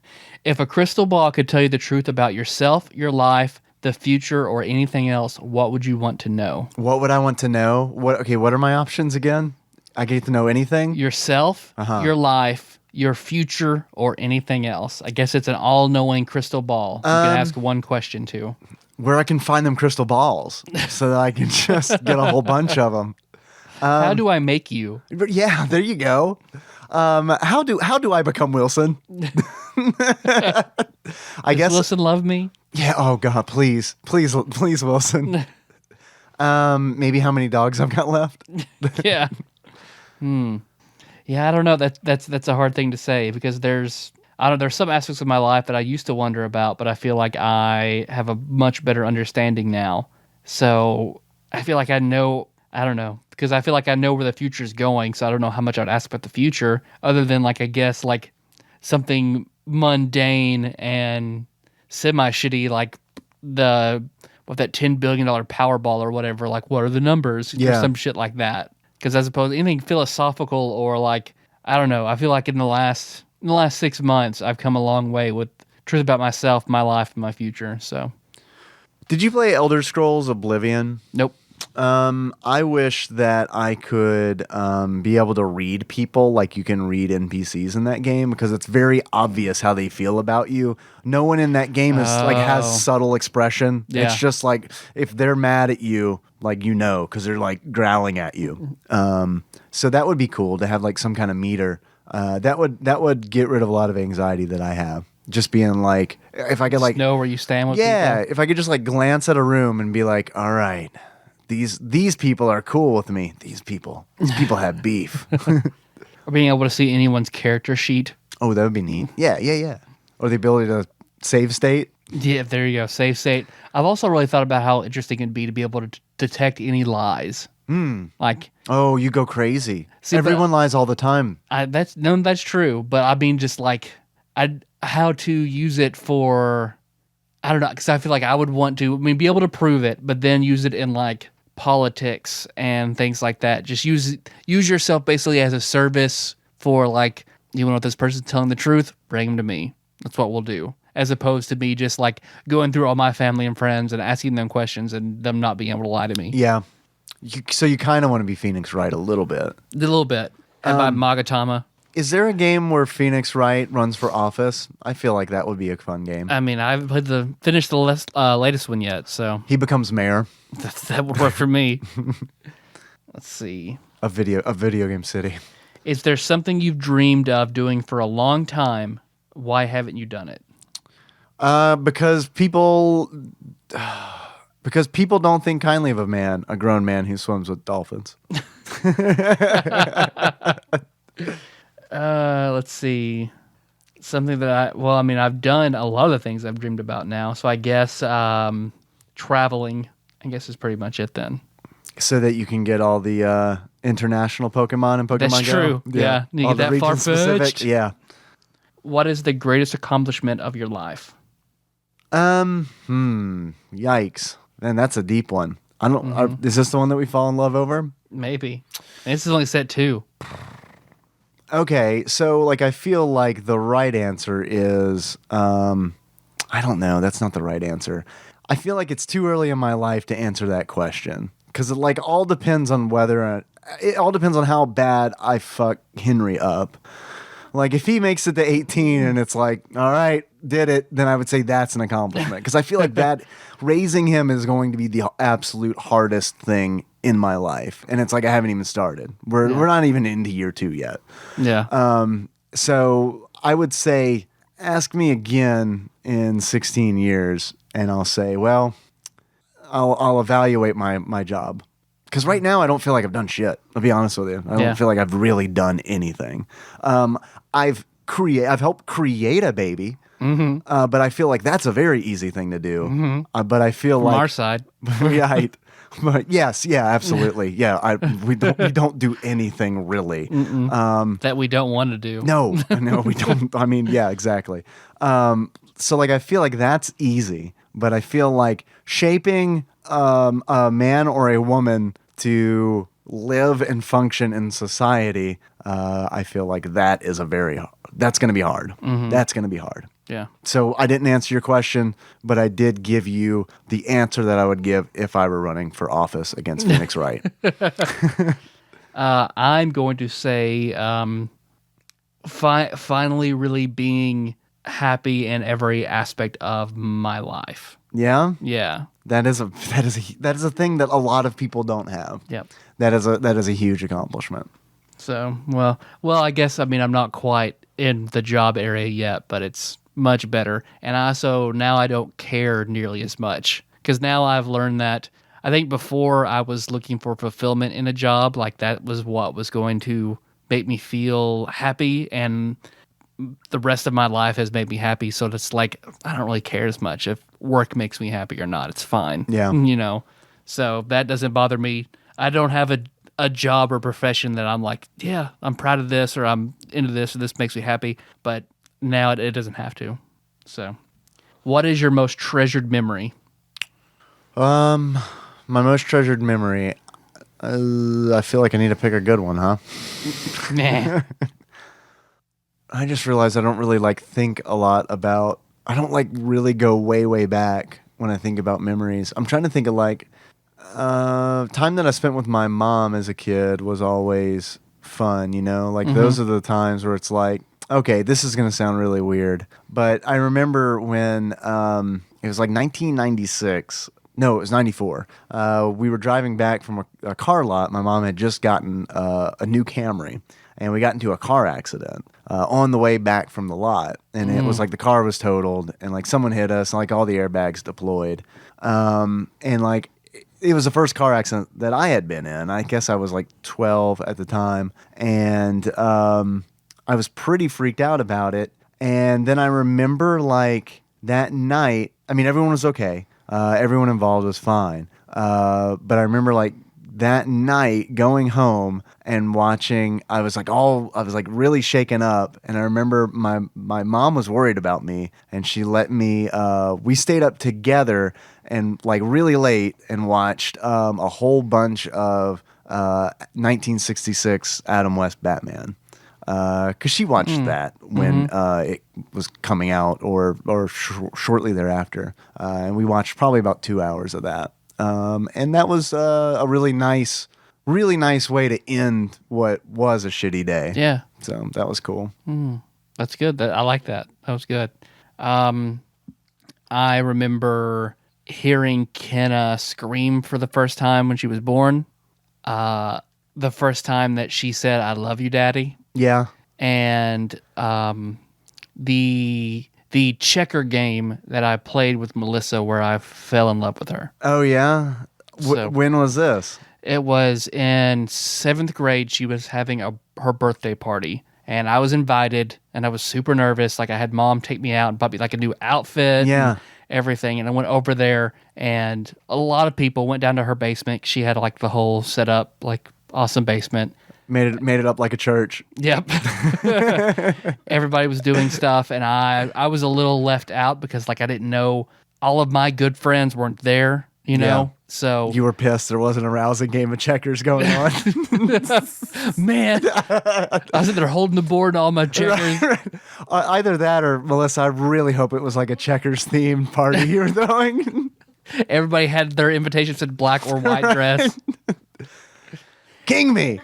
A: If a crystal ball could tell you the truth about yourself, your life, the future, or anything else, what would you want to know?
B: What would I want to know? What are my options again? I get to know anything?
A: Yourself, your life, your future, or anything else. I guess it's an all-knowing crystal ball. You can ask one question to.
B: Where I can find them crystal balls so that I can just get a whole bunch of them.
A: How do I make you?
B: Yeah, there you go. How do I become Wilson? I guess
A: Wilson love me?
B: Yeah. Oh God, please, Wilson. Maybe how many dogs I've got left?
A: Yeah. Yeah, I don't know. That's a hard thing to say because there's some aspects of my life that I used to wonder about, but I feel like I have a much better understanding now. So I feel like I know. I don't know, because I feel like I know where the future is going, so I don't know how much I'd ask about the future, other than like I guess like something mundane and semi-shitty, like that $10 billion Powerball or whatever. Like, what are the numbers? Or some shit like that. Because as opposed to anything philosophical or like, I don't know, I feel like in the last 6 months I've come a long way with truth about myself, my life, and my future. So,
B: did you play Elder Scrolls Oblivion?
A: Nope.
B: I wish that I could be able to read people like you can read NPCs in that game, because it's very obvious how they feel about you. No one in that game is like has subtle expression.
A: Yeah.
B: It's just like if they're mad at you, like because they're like growling at you. So that would be cool to have like some kind of meter. That would get rid of a lot of anxiety that I have. Just being like, if I could like
A: know where you stand with people.
B: If I could just like glance at a room and be like, all right. These people are cool with me. These people have beef.
A: Or being able to see anyone's character sheet.
B: Oh, that would be neat. Yeah. Or the ability to save state.
A: Yeah, there you go. Save state. I've also really thought about how interesting it'd be to be able to detect any lies. Like,
B: oh, you go crazy. Everyone lies all the time.
A: That's true. But I mean, just like, how to use it for, I don't know, because I feel like I would want to, be able to prove it, but then use it in like politics and things like that. Just use yourself basically as a service for like, you know, if this person's telling the truth, bring them to me. That's what we'll do. As opposed to me just like going through all my family and friends and asking them questions and them not being able to lie to me.
B: Yeah. So you kind of want to be Phoenix Wright a little bit.
A: A little bit. And by Magatama.
B: Is there a game where Phoenix Wright runs for office? I feel like that would be a fun game.
A: I mean, I haven't finished the latest one yet, so
B: he becomes mayor.
A: That would work for me. Let's see.
B: A video game city.
A: Is there something you've dreamed of doing for a long time? Why haven't you done it?
B: Because people don't think kindly of a grown man who swims with dolphins.
A: Let's see. Something that I've done a lot of the things I've dreamed about now. So I guess traveling, I guess, is pretty much it then.
B: So that you can get all the international Pokemon and Pokemon Go.
A: That's true. Yeah. You
B: all
A: get that far-fetched.
B: Yeah.
A: What is the greatest accomplishment of your life?
B: Yikes. Man, that's a deep one. I don't. Is this the one that we fall in love over?
A: Maybe. And this is only set 2.
B: Okay, so like I feel like the right answer is I don't know. That's not the right answer. I feel like it's too early in my life to answer that question because it all depends on it all depends on how bad I fuck Henry up. Like if he makes it to 18 and it's like, all right, did it, then I would say that's an accomplishment because I feel like that raising him is going to be the absolute hardest thing in my life, and it's like I haven't even started. We're not even into year 2 yet.
A: Yeah.
B: So I would say, ask me again in 16 years, and I'll say, well, I'll evaluate my job. Because right now I don't feel like I've done shit. I'll be honest with you. I don't feel like I've really done anything. I've helped create a baby, but I feel like that's a very easy thing to do. But I feel
A: From
B: like
A: our side,
B: right. But yes, yeah, absolutely, yeah. We don't do anything really
A: that we don't want to do.
B: No, we don't. I mean, yeah, exactly. So like I feel like that's easy, but I feel like shaping a man or a woman to live and function in society, I feel like that's going to be hard. That's going to be hard.
A: Yeah.
B: So I didn't answer your question, but I did give you the answer that I would give if I were running for office against Phoenix Wright.
A: I'm going to say finally really being happy in every aspect of my life.
B: Yeah?
A: Yeah.
B: That is a thing that a lot of people don't have.
A: Yep.
B: That is a huge accomplishment.
A: So, well, I guess I'm not quite in the job area yet, but it's much better. And also now I don't care nearly as much because now I've learned that I think before I was looking for fulfillment in a job, like that was what was going to make me feel happy, and the rest of my life has made me happy. So it's like I don't really care as much if work makes me happy or not. It's fine.
B: Yeah.
A: So that doesn't bother me. I don't have a job or profession that I'm like, yeah, I'm proud of this or I'm into this or this makes me happy. But now it doesn't have to. So what is your most treasured memory?
B: My most treasured memory, I feel like I need to pick a good one, huh?
A: Nah.
B: I just realized I don't really think a lot about, I don't really go way, way back when I think about memories. I'm trying to think of time that I spent with my mom as a kid was always fun, those are the times where it's like, okay, this is going to sound really weird, but I remember when it was 1996. No, it was 94. We were driving back from a car lot. My mom had just gotten a new Camry, and we got into a car accident on the way back from the lot. And it was the car was totaled, and someone hit us, and all the airbags deployed. And it was the first car accident that I had been in. I guess I was 12 at the time, and I was pretty freaked out about it. And then I remember that night, I mean, everyone was okay. Everyone involved was fine. But I remember that night going home and watching, I was really shaken up. And I remember my mom was worried about me, and she let me, we stayed up together and really late and watched a whole bunch of 1966 Adam West Batman. Because she watched that when it was coming out or shortly thereafter. And we watched probably about 2 hours of that. And that was a really nice way to end what was a shitty day.
A: Yeah.
B: So that was cool.
A: That's good. I like that. That was good. I remember hearing Kenna scream for the first time when she was born. the first time that she said, "I love you, Daddy."
B: Yeah.
A: And the checker game that I played with Melissa where I fell in love with her.
B: Oh, yeah?
A: So-
B: When was this?
A: It was in 7th grade. She was having her birthday party, and I was invited, and I was super nervous. Like, I had Mom take me out and bought me like a new outfit and everything. And I went over there, and a lot of people went down to her basement. She had like the whole setup, like awesome basement.
B: Made it up like a church.
A: Yep. Everybody was doing stuff, and I was a little left out because like I didn't know, all of my good friends weren't there, you know?
B: Yeah.
A: So
B: You were pissed there wasn't a rousing game of checkers going on.
A: man, I was in there holding the board and all my checkers.
B: Either that or, Melissa, I really hope it was like a checkers themed party you were throwing.
A: Everybody had their invitation said black or white dress.
B: King me.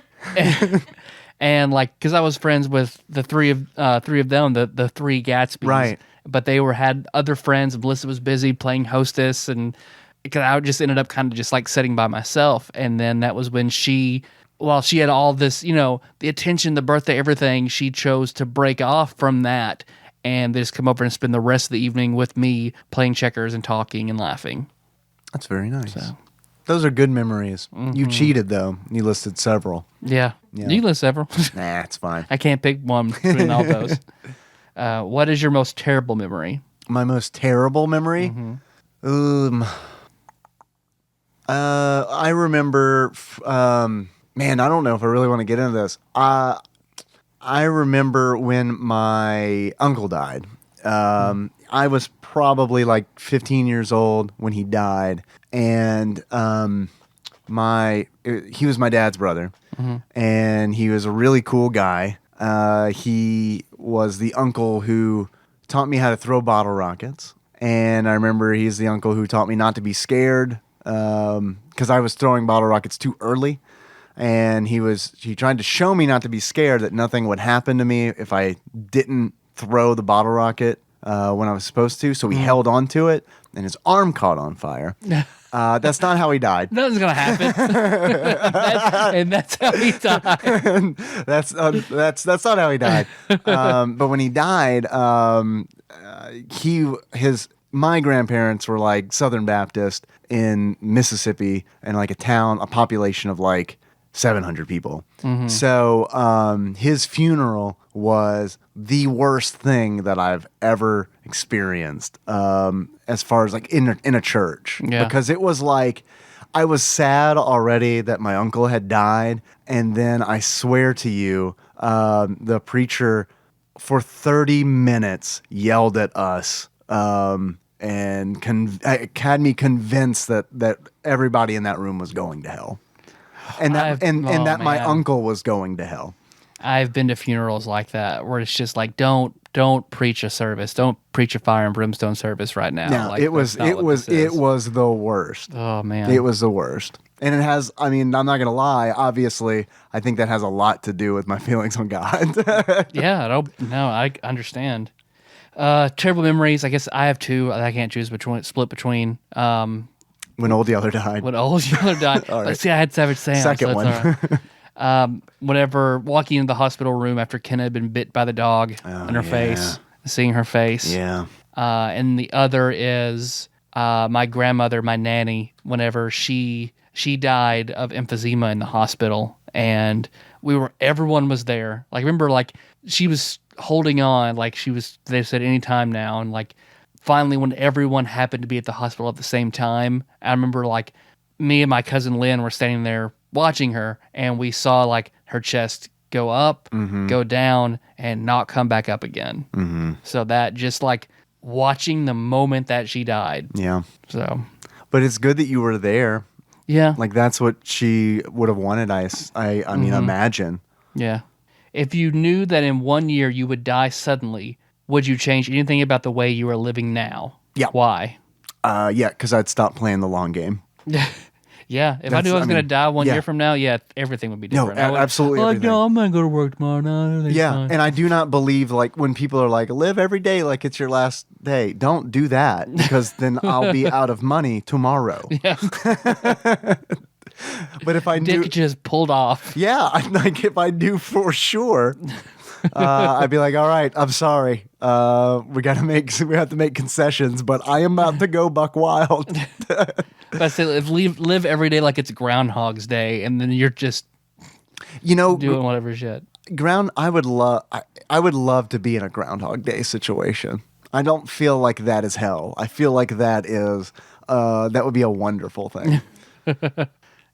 A: And like, because I was friends with the three of them, the three Gatsbys,
B: Right?
A: But they had other friends. And Melissa was busy playing hostess, and because I just ended up kind of just like sitting by myself. And then that was when while she had all this, you know, the attention, the birthday, everything, she chose to break off from that and just come over and spend the rest of the evening with me playing checkers and talking and laughing.
B: That's very nice.
A: So.
B: Those are good memories. You cheated, though. You listed several.
A: Yeah. You list several.
B: Nah, it's fine.
A: I can't pick one between all those. What is your most terrible memory?
B: My most terrible memory? I remember, man, I don't know if I really want to get into this. I remember when my uncle died. I was probably like 15 years old when he died, and he was my dad's brother, and he was a really cool guy. He was the uncle who taught me how to throw bottle rockets, and I remember he's the uncle who taught me not to be scared because I was throwing bottle rockets too early. And he tried to show me not to be scared, that nothing would happen to me if I didn't throw the bottle rocket when I was supposed to. So he held on to it, and his arm caught on fire. That's not how he died.
A: Nothing's gonna happen. and that's how he died.
B: That's not how he died. But when he died, my grandparents were like Southern Baptist in Mississippi, and like a population of like 700 people. So his funeral was the worst thing that I've ever experienced as far as like in a church.
A: Yeah.
B: Because it was like, I was sad already that my uncle had died, and then I swear to you, the preacher for 30 minutes yelled at us and had me convinced that everybody in that room was going to hell. And that my uncle was going to hell.
A: I've been to funerals like that where it's just like, don't preach a service, don't preach a fire and brimstone service right now.
B: No,
A: like,
B: it was the worst.
A: Oh man,
B: it was the worst. And it has. I mean, I'm not gonna lie. Obviously, I think that has a lot to do with my feelings on God.
A: Yeah, I understand. Terrible memories. I guess I have two. I can't choose split between.
B: When Old Yeller died.
A: When Old Yeller died.
B: All right.
A: Let's see, I had Savage Sam.
B: Second
A: so
B: one.
A: all right. Whenever walking into the hospital room after Kenna had been bit by the dog on her face, seeing her face.
B: Yeah.
A: And the other is my grandmother, my nanny, whenever she died of emphysema in the hospital, and everyone was there. Like, remember, like, she was holding on, like they said anytime now, and like finally when everyone happened to be at the hospital at the same time, I remember like me and my cousin Lynn were standing there watching her, and we saw like her chest go up, go down, and not come back up again. So that just like watching the moment that she died.
B: Yeah.
A: So,
B: but it's good that you were there.
A: Yeah.
B: Like, that's what she would have wanted. I mean, imagine.
A: Yeah. If you knew that in 1 year you would die suddenly, would you change anything about the way you are living now?
B: Yeah.
A: Why?
B: Yeah, because I'd stop playing the long game.
A: Yeah. If I knew I was going to die 1 year from now, everything would be different.
B: No, absolutely everything.
A: No, I'm going to go to work tomorrow. No, fine.
B: And I do not believe, like, when people are like, live every day like it's your last day. Don't do that, because then I'll be out of money tomorrow.
A: Yeah.
B: But if I knew,
A: Dick just pulled off.
B: yeah, like if I knew for sure, I'd be like, all right, I'm sorry. We have to make concessions, but I am about to go buck wild.
A: That's it. Live every day like it's Groundhog's Day, and then you're just doing whatever shit.
B: I would love to be in a Groundhog Day situation. I don't feel like that is hell. I feel like that would be a wonderful thing.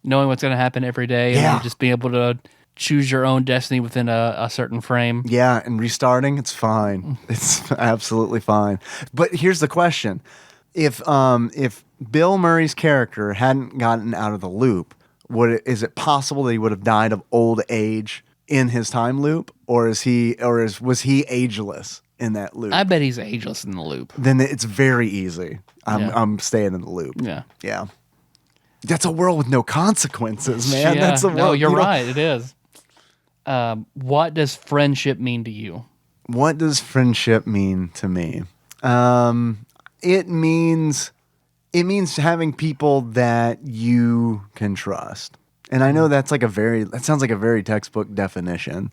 A: Knowing what's going to happen every day, and then just being able to choose your own destiny within a certain frame.
B: Yeah, and restarting, it's fine. It's absolutely fine. But here's the question: if Bill Murray's character hadn't gotten out of the loop, is it possible that he would have died of old age in his time loop, or was he ageless in that loop?
A: I bet he's ageless in the loop.
B: Then it's very easy. I'm staying in the loop.
A: Yeah.
B: Yeah. That's a world with no consequences, man.
A: Yeah.
B: That's a world.
A: No, you're right. It is. What does friendship mean to you?
B: What does friendship mean to me? It means having people that you can trust. And I know that sounds like a very textbook definition.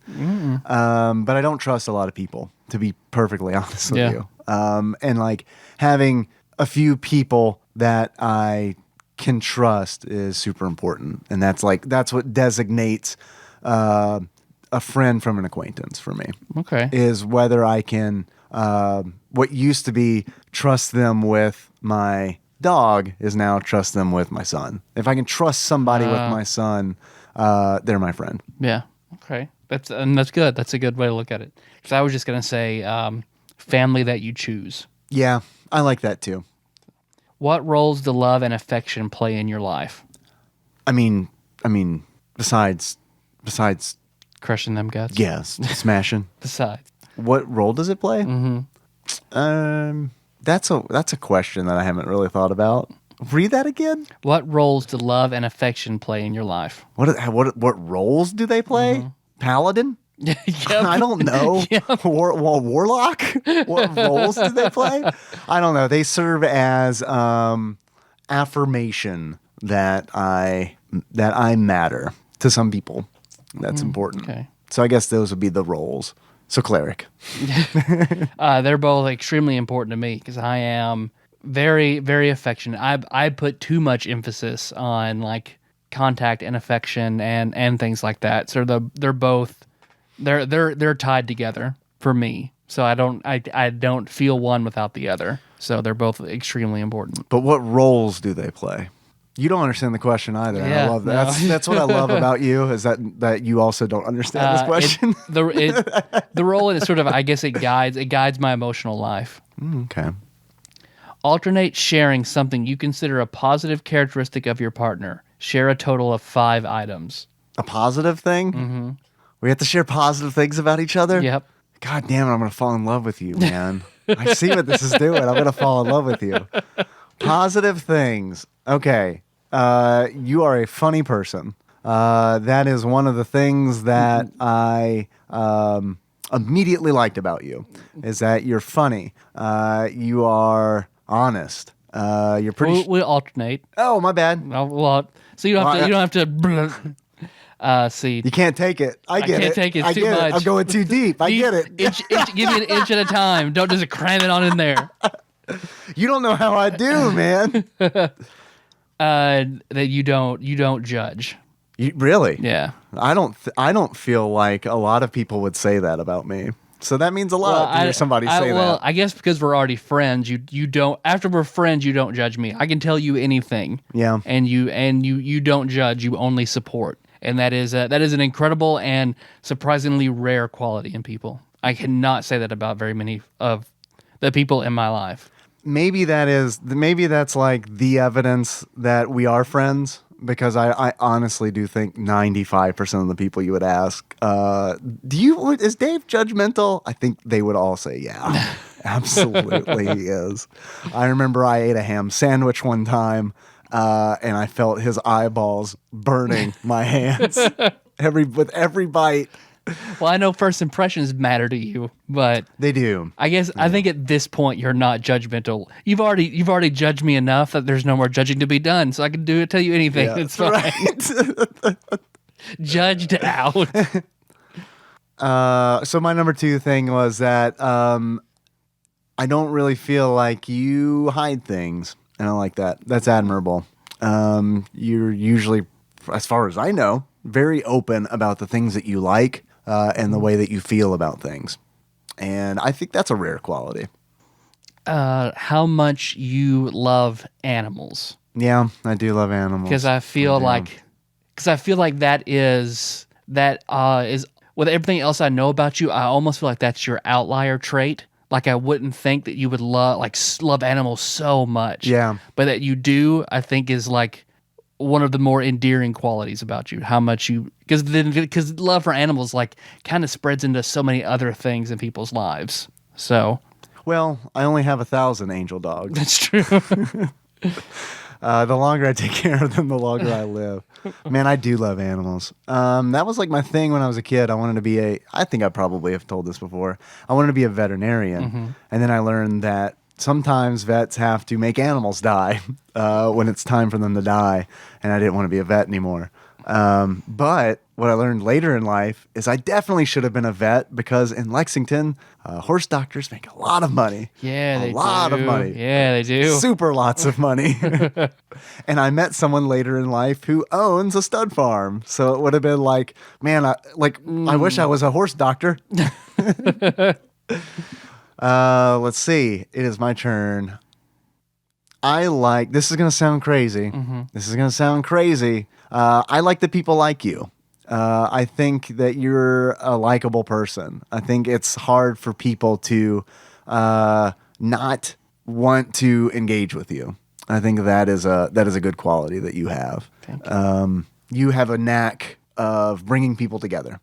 B: But I don't trust a lot of people, to be perfectly honest with you. And like having a few people that I can trust is super important. And that's what designates a friend from an acquaintance for me.
A: Okay.
B: Is whether I can, what used to be trust them with my dog is now trust them with my son. If I can trust somebody with my son, they're my friend.
A: Yeah. Okay. That's good. That's a good way to look at it. Because I was just going to say family that you choose.
B: Yeah, I like that too.
A: What roles do love and affection play in your life?
B: I mean, besides
A: Crushing them guts?
B: yes, smashing.
A: Besides.
B: What role does it play?
A: Mm-hmm.
B: That's a question that I haven't really thought about. Read that again.
A: What roles do love and affection play in your life?
B: What roles do they play? Paladin?
A: Yep.
B: I don't know.
A: Yep.
B: Warlock? What roles do they play? I don't know. They serve as affirmation that I matter to some people. That's important.
A: Okay.
B: So I guess those would be the roles. So cleric.
A: They're both extremely important to me because I am very, very affectionate. I put too much emphasis on like contact and affection and things like that. So they're both tied together for me. So I don't feel one without the other. So they're both extremely important.
B: But what roles do they play? You don't understand the question either. And I
A: Yeah,
B: love that.
A: no.
B: That's what I love about you is that you also don't understand this question.
A: The role is sort of, I guess it guides my emotional life.
B: Okay.
A: Alternate sharing something you consider a positive characteristic of your partner. Share a total of 5 items.
B: A positive thing? Mm-hmm. We have to share positive things about each other?
A: Yep.
B: God damn it, I'm going to fall in love with you, man. I see what this is doing. I'm going to fall in love with you. Positive things. Okay. You are a funny person. That is one of the things that I immediately liked about you, is that you're funny. You are honest. You're pretty...
A: We'll alternate.
B: Oh, my bad.
A: So you don't have to see.
B: You can't take it. I get it.
A: I can't take it. It's too much.
B: I'm going too deep. I get it.
A: Give me an inch at a time. Don't just cram it on in there.
B: You don't know how I do, man.
A: That you don't judge.
B: Really?
A: Yeah.
B: I don't feel like a lot of people would say that about me. So that means a lot to hear somebody say that.
A: Well, I guess because we're already friends, you don't. After we're friends, you don't judge me. I can tell you anything.
B: Yeah.
A: And you don't judge. You only support, and that is an incredible and surprisingly rare quality in people. I cannot say that about very many of the people in my life.
B: Maybe that's like the evidence that we are friends, because I honestly do think 95% of the people you would ask, is Dave judgmental? I think they would all say, yeah, absolutely he is. I remember I ate a ham sandwich one time, and I felt his eyeballs burning my hands with every bite.
A: Well, I know first impressions matter to you, but
B: They do.
A: I think at this point you're not judgmental. You've already judged me enough that there's no more judging to be done, so I can tell you anything.
B: Yeah,
A: It's fine.
B: right.
A: Judged out.
B: So my number 2 thing was that I don't really feel like you hide things. I don't like that. That's admirable. You're usually, as far as I know, very open about the things that you like and the way that you feel about things. And I think that's a rare quality.
A: How much you love animals.
B: Yeah, I do love animals.
A: Because I feel like that is with everything else I know about you, I almost feel like that's your outlier trait. Like I wouldn't think that you would love animals so much.
B: Yeah.
A: But that you do, I think is like one of the more endearing qualities about you. How much you because love for animals like kind of spreads into so many other things in people's lives. So,
B: well, I only have 1,000 angel dogs.
A: that's true.
B: The longer I take care of them, the longer I live. Man, I do love animals. That was like my thing when I was a kid. I wanted to be I think I probably have told this before. I wanted to be a veterinarian. Mm-hmm. And then I learned that sometimes vets have to make animals die when it's time for them to die. And I didn't want to be a vet anymore. But what I learned later in life is I definitely should have been a vet because in Lexington, horse doctors make a lot of money.
A: Yeah, they do.
B: A lot of money.
A: Yeah, they do.
B: Super lots of money. And I met someone later in life who owns a stud farm. So it would have been like, man, I wish I was a horse doctor. Let's see. It is my turn. This is going to sound crazy. Mm-hmm. This is going to sound crazy. I like that people like you. I think that you're a likable person. I think it's hard for people to not want to engage with you. I think that is a good quality that you have.
A: Thank you.
B: You have a knack of bringing people together.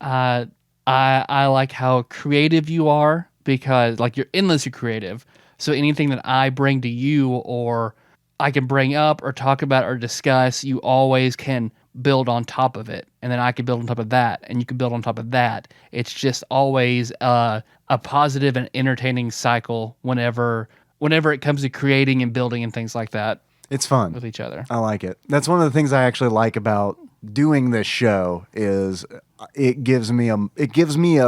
A: I like how creative you are because like you're endlessly creative. So anything that I bring to you or I can bring up or talk about or discuss, you always can build on top of it. And then I can build on top of that. And you can build on top of that. It's just always a positive and entertaining cycle whenever it comes to creating and building and things like that.
B: It's fun.
A: With each other.
B: I like it. That's one of the things I actually like about doing this show is it gives me a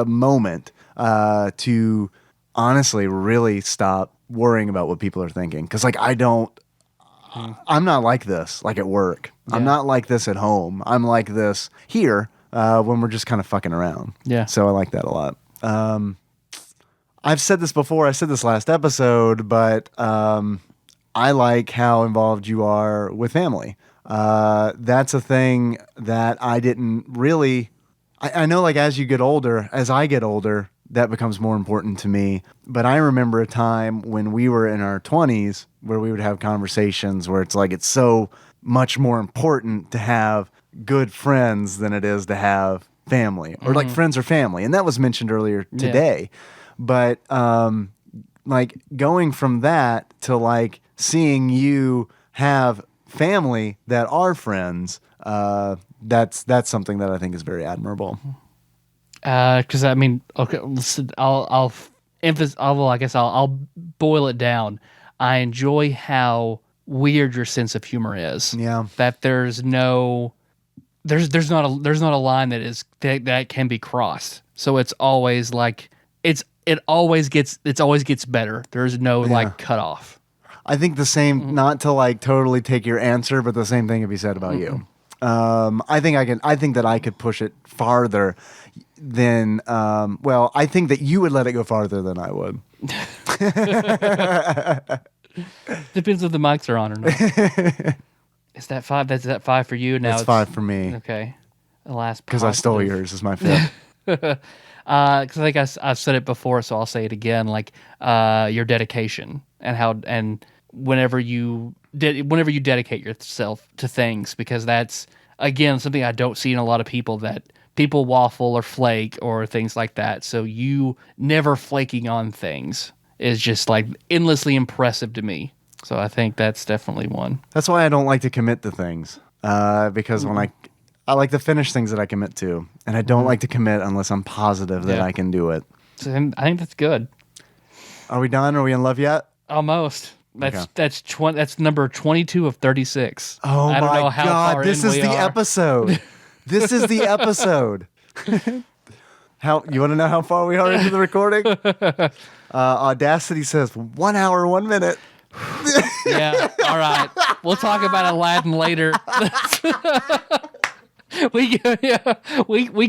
B: moment to honestly really stop worrying about what people are thinking. Because like I'm not like this like at work. Yeah. I'm not like this at home. I'm like this here when we're just kind of fucking around. Yeah. So I like that a lot. I've said this before. I said this last episode, but I like how involved you are with family. That's a thing that I didn't really... I know like as I get older, that becomes more important to me. But I remember a time when we were in our 20s where we would have conversations where it's like it's so much more important to have good friends than it is to have family or like friends or family. And that was mentioned earlier today. Yeah. But like going from that to like seeing you have family that are friends, that's something that I think is very admirable.
A: Because I mean, okay, I'll boil it down. I enjoy how weird your sense of humor is. Yeah, that there's not a line that can be crossed. So it's always like it always gets better. There's no like cutoff. I think the same, not to like totally take your answer, but the same thing can be said about you. I think that I could push it farther than, I think that you would let it go farther than I would. Depends if the mics are on or not. Is that 5? Is that 5 for you? Now it's 5 for me. Okay. The last because I stole yours is my 5th. Because I think I've said it before, so I'll say it again. Like your dedication and whenever you dedicate yourself to things, because that's again something I don't see in a lot of people, that people waffle or flake or things like that. So you never flaking on things is just like endlessly impressive to me. So I think that's definitely one. That's why I don't like to commit to things because when
B: I like to finish things that I commit to, and I don't like to commit unless I'm positive that I can do it.
A: So I think that's good.
B: Are we done? Are we in love yet?
A: Almost. That's number 22 of 36.
B: Oh
A: I don't know how
B: God!
A: far
B: This
A: in
B: is
A: we
B: the
A: are.
B: episode. This is the episode. How you want to know how far we are into the recording? Audacity says 1 hour 1 minute.
A: Yeah. All right. We'll talk about Aladdin later. We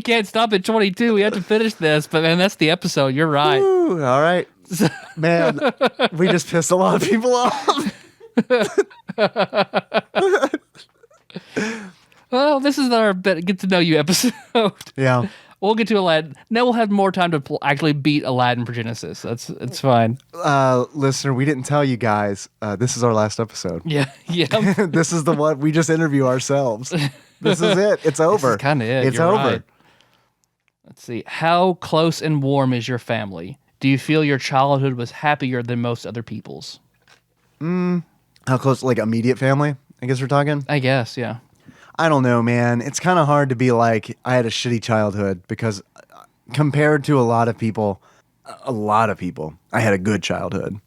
A: can't stop at 22. We have to finish this, but man, that's the episode. You're right.
B: Ooh, all right, man. We just pissed a lot of people off.
A: Well, this is our get to know you episode.
B: Yeah.
A: We'll get to Aladdin. Now we'll have more time to actually beat Aladdin for Genesis. It's fine.
B: Listener, we didn't tell you guys. This is our last episode.
A: Yeah.
B: This is the one we just interview ourselves. This is it. It's over.
A: Kind of it.
B: It's
A: You're
B: over.
A: Right. Let's see. How close and warm is your family? Do you feel your childhood was happier than most other people's?
B: How close? Like immediate family? I guess we're talking.
A: I guess, yeah.
B: I don't know, man. It's kind of hard to be like, I had a shitty childhood because compared to a lot of people, I had a good childhood.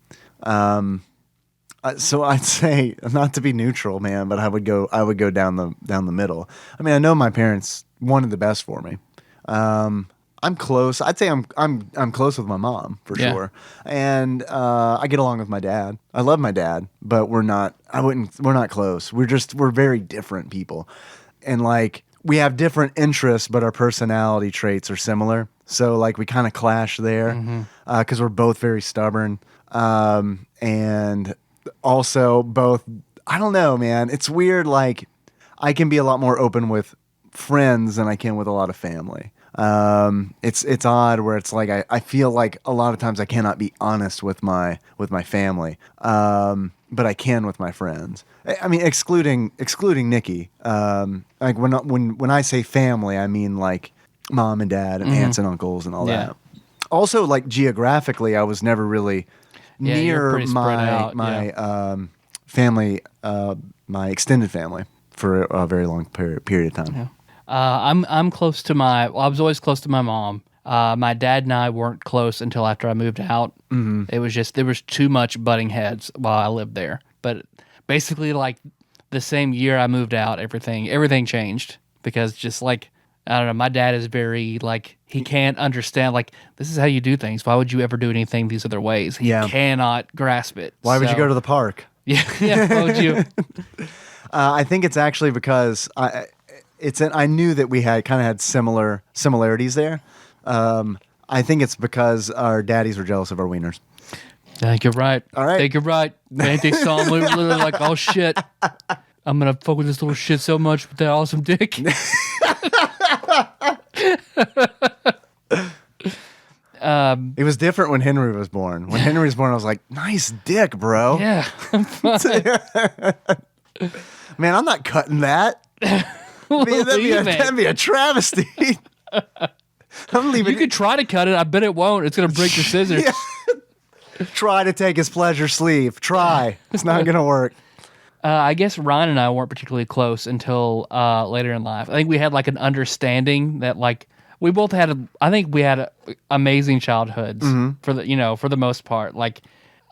B: So I'd say, not to be neutral, man, but I would go down the middle. I mean, I know my parents wanted the best for me. I'm close. I'd say I'm close with my mom for sure, and I get along with my dad. I love my dad, but we're not close. We're very different people, and like we have different interests, but our personality traits are similar. So like we kind of clash there because we're both very stubborn, and also both. I don't know, man. It's weird. Like I can be a lot more open with friends than I can with a lot of family. It's odd where it's like I feel like a lot of times I cannot be honest with my family, but I can with my friends. I mean, excluding Nikki. Like when I say family, I mean like mom and dad and aunts and uncles and all that. Also, like geographically, I was never really near my family, my extended family for a very long period of time.
A: Yeah. I'm close to I was always close to my mom. My dad and I weren't close until after I moved out. Mm-hmm. It was just, there was too much butting heads while I lived there. But basically like the same year I moved out, everything changed because just like, I don't know, my dad is very like, he can't understand, like, this is how you do things. Why would you ever do anything these other ways? He cannot grasp it.
B: Why would you go to the park?
A: Yeah, why would you?
B: I think it's actually because I knew that we had similarities there. I think it's because our daddies were jealous of our wieners.
A: I think you're right.
B: All right.
A: I think you're right. Man, they saw him, we were literally like, oh shit, I'm going to fuck with this little shit so much with that awesome dick.
B: It was different when Henry was born. When Henry was born, I was like, nice dick, bro.
A: Yeah.
B: Man, I'm not cutting that. That'd be a travesty. I'm leaving.
A: You could try to cut it. I bet it won't. It's going to break your scissors.
B: Try to take his pleasure sleeve. Try. It's not going to work.
A: I guess Ryan and I weren't particularly close until later in life. I think we had like an understanding that like we both had. I think we had amazing childhoods for the most part. Like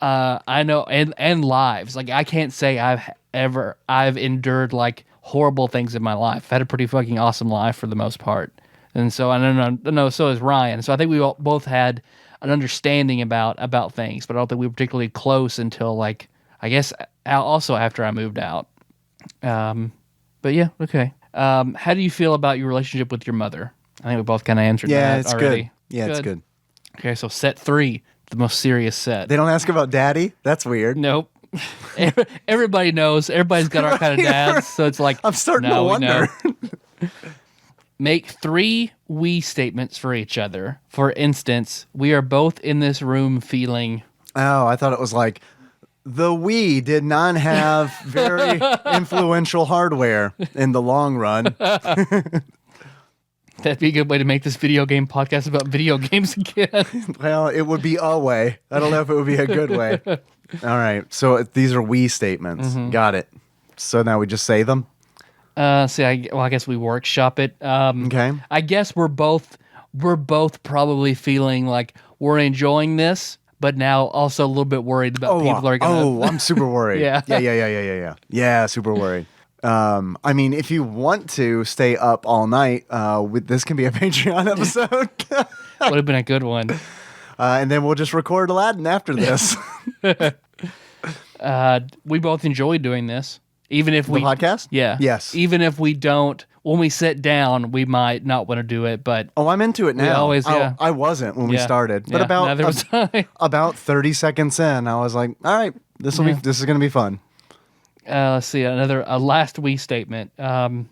A: I know and lives. Like I can't say I've endured like horrible things in my life. I've had a pretty fucking awesome life for the most part. And so I don't know. So is Ryan. So I think we both had an understanding about things, but I don't think we were particularly close until like I guess also after I moved out. But yeah, okay. How do you feel about your relationship with your mother? I think we both kind of answered that
B: it's
A: already.
B: Good. Yeah, it's good.
A: Okay, so set 3, the most serious set.
B: They don't ask about daddy? That's weird.
A: Nope. Everybody knows. Everybody's got our kind of dads, so it's like
B: I'm starting to wonder.
A: Make 3 we statements for each other. For instance, we are both in this room feeling.
B: Oh, I thought it was like the Wii did not have very influential hardware in the long run.
A: That'd be a good way to make this video game podcast about video games again.
B: Well, it would be a way. I don't know if it would be a good way. All right. So these are we statements. Mm-hmm. Got it. So now we just say them?
A: I guess we workshop it.
B: Okay.
A: I guess we're both probably feeling like we're enjoying this, but now also a little bit worried about people are gonna.
B: Oh, I'm super worried.
A: Yeah.
B: Yeah, super worried. I mean, if you want to stay up all night, this can be a Patreon episode.
A: Would have been a good one.
B: And then we'll just record Aladdin after this.
A: We both enjoy doing this. Even if
B: The podcast?
A: Yeah.
B: Yes.
A: Even if we don't, when we sit down, we might not want to do it, but...
B: Oh, I'm into it now.
A: always, yeah.
B: I wasn't when we started. But
A: neither was I.
B: about 30 seconds in, I was like, all right, this is going to be fun.
A: Let's see, a last we statement. I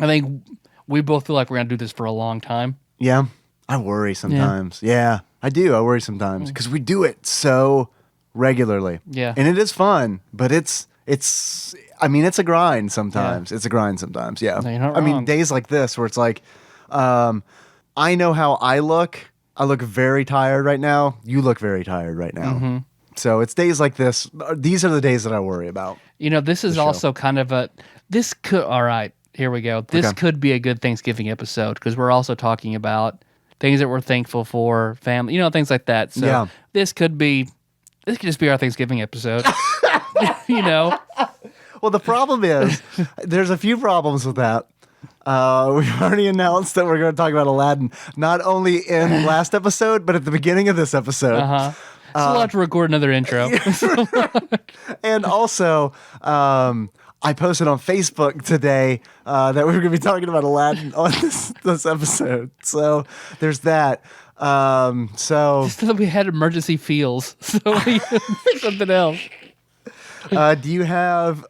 A: think we both feel like we're going to do this for a long time.
B: Yeah. I worry sometimes. Yeah, I do. I worry sometimes because we do it so regularly.
A: Yeah.
B: And it is fun, but it's a grind sometimes. Yeah. It's a grind sometimes. Yeah.
A: No, you're not
B: I mean,
A: wrong.
B: days like this where it's like, I know how I look. I look very tired right now. You look very tired right now. Mm-hmm. So it's days like this. These are the days that I worry about.
A: This is also kind of all right, here we go. This could be a good Thanksgiving episode because we're also talking about things that we're thankful for, family, things like that. So this could just be our Thanksgiving episode.
B: Well, the problem is there's a few problems with that. We've already announced that we're going to talk about Aladdin, not only in last episode, but at the beginning of this episode.
A: So we'll have to record another intro.
B: And also, I posted on Facebook today that we were going to be talking about Aladdin on this episode. So there's that.
A: Just that we had emergency feels, so we something else.
B: Do you have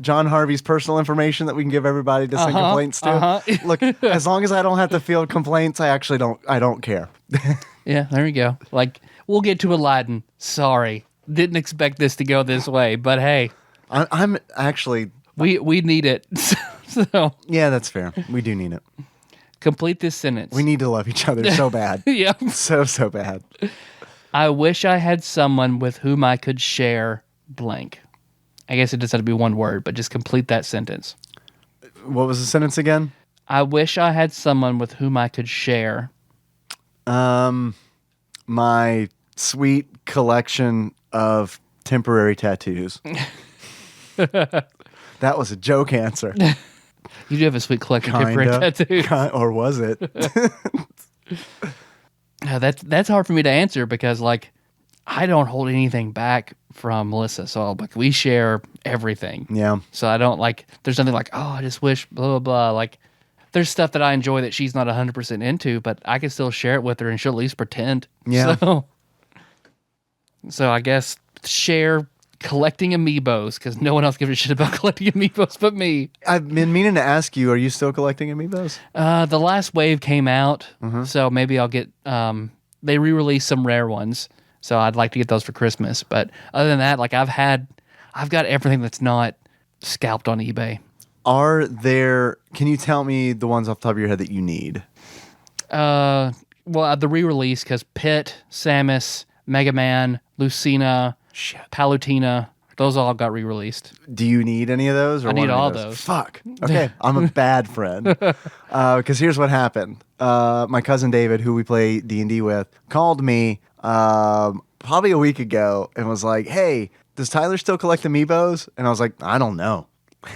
B: John Harvey's personal information that we can give everybody to send complaints to? Look, as long as I don't have to field complaints, I don't care.
A: Yeah, there we go. Like, we'll get to Aladdin. Sorry. Didn't expect this to go this way, but hey.
B: I'm actually...
A: We need it. So
B: yeah, that's fair. We do need it.
A: Complete this sentence.
B: We need to love each other so bad.
A: Yeah.
B: So bad.
A: I wish I had someone with whom I could share blank. I guess it doesn't have to be one word, but just complete that sentence.
B: What was the sentence again?
A: I wish I had someone with whom I could share.
B: My sweet collection of temporary tattoos. That was a joke answer.
A: You do have a sweet collection of temporary tattoos.
B: Or was it?
A: That's hard for me to answer because, like, I don't hold anything back from Melissa. So, like, we share everything.
B: Yeah.
A: So I don't, like, there's nothing like, oh, I just wish, blah, blah, blah. Like, there's stuff that I enjoy that she's not 100% into, but I can still share it with her and she'll at least pretend.
B: Yeah.
A: So I guess share collecting amiibos because no one else gives a shit about collecting amiibos but me.
B: I've been meaning to ask you, are you still collecting amiibos?
A: The last wave came out, so maybe I'll get, they re-released some rare ones, so I'd like to get those for Christmas. But other than that, like I've got everything that's not scalped on eBay.
B: Can you tell me the ones off the top of your head that you need?
A: Well, the re-release, because Pit, Samus, Mega Man, Lucina, Palutena, those all got re-released.
B: Do you need any of those? Or
A: I need all
B: those?
A: those.
B: Fuck. Okay, I'm a bad friend. Because here's what happened. My cousin David, who we play D&D with, called me probably a week ago and was like, hey, does Tyler still collect amiibos? And I was like, I don't know.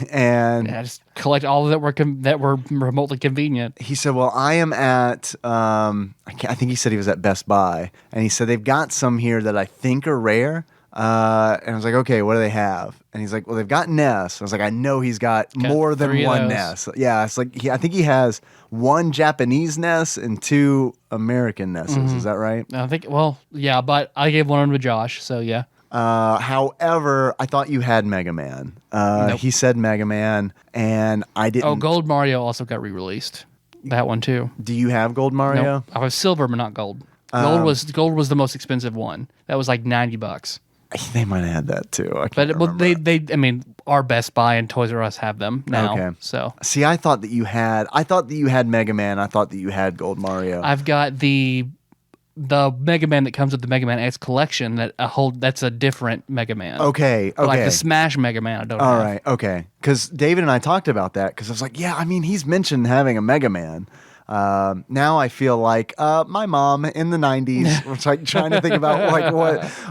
B: And
A: I just collect all that were remotely convenient.
B: He said, well, I am at, I think he said he was at Best Buy. And he said, they've got some here that I think are rare. And I was like, okay, what do they have? And he's like, well, they've got NES. I was like, I know he's got more than one NES. Yeah, it's like, I think he has one Japanese NES and two American NESs. Is that right?
A: I think, well, yeah, but I gave one to Josh, so yeah.
B: However, I thought you had Mega Man.
A: Nope.
B: He said Mega Man, and I didn't.
A: Oh, Gold Mario also got re-released. That one too.
B: Do you have Gold Mario?
A: Nope. I was silver, but not gold. Gold was the most expensive one. That was like $90.
B: They might have had that too.
A: I mean, our Best Buy and Toys R Us have them now.
B: Okay.
A: So
B: see, I thought that you had Mega Man. I thought that you had Gold Mario.
A: I've got the the Mega Man that comes with the Mega Man X collection, that's a different Mega Man.
B: Okay.
A: But like the Smash Mega Man, I don't
B: All
A: have.
B: right. Okay. Because David and I talked about that because I was like, yeah, I mean, he's mentioned having a Mega Man. Now I feel like my mom in the 90s was like trying to think about like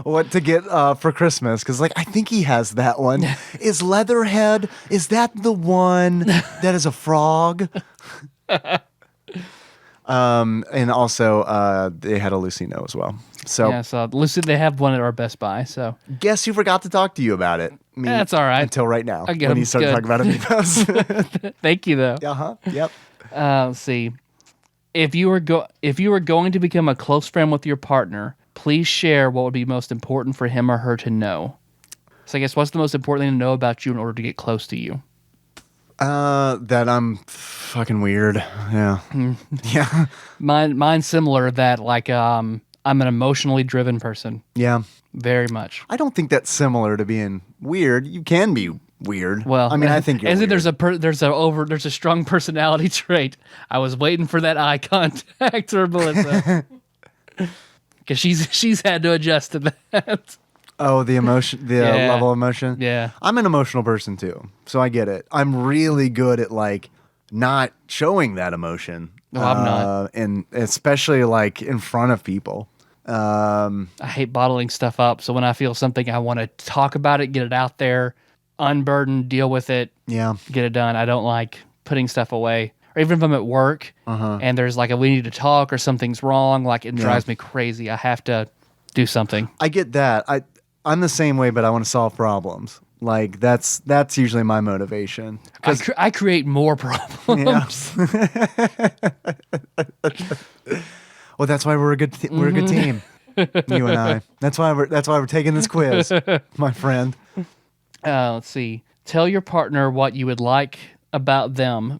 B: what to get for Christmas, because like I think he has that one. Is Leatherhead, is that the one that is a frog? And also they had a Lucino as well. So
A: yeah, so Lucy, they have one at our Best Buy. So
B: guess who forgot to talk to you about it? Me.
A: That's all right.
B: Until right now,
A: I get
B: when
A: 'em.
B: you started
A: Good.
B: talking about Amiibos.
A: Thank you, though.
B: Yep.
A: Let's see. If you were going to become a close friend with your partner, please share what would be most important for him or her to know. So I guess what's the most important thing to know about you in order to get close to you?
B: That I'm fucking weird. Yeah. Yeah.
A: Mine's similar. That like I'm an emotionally driven person.
B: Yeah.
A: Very much.
B: I don't think that's similar to being weird. You can be weird.
A: Well,
B: I mean, I think you're weird.
A: there's a strong personality trait. I was waiting for that eye contact for Melissa because she's had to adjust to that.
B: Oh, the emotion, the level of emotion.
A: Yeah,
B: I'm an emotional person too, so I get it. I'm really good at like not showing that emotion.
A: No, I'm not,
B: and especially like in front of people.
A: I hate bottling stuff up. So when I feel something, I want to talk about it, get it out there, unburden, deal with it.
B: Yeah,
A: get it done. I don't like putting stuff away. Or even if I'm at work and there's like we need to talk or something's wrong, like it drives me crazy. I have to do something.
B: I get that. I'm the same way, but I want to solve problems. Like that's usually my motivation.
A: I create more problems.
B: Yeah. Well, that's why we're a good team. You and I. That's why we're taking this quiz, my friend.
A: Let's see. Tell your partner what you would like about them.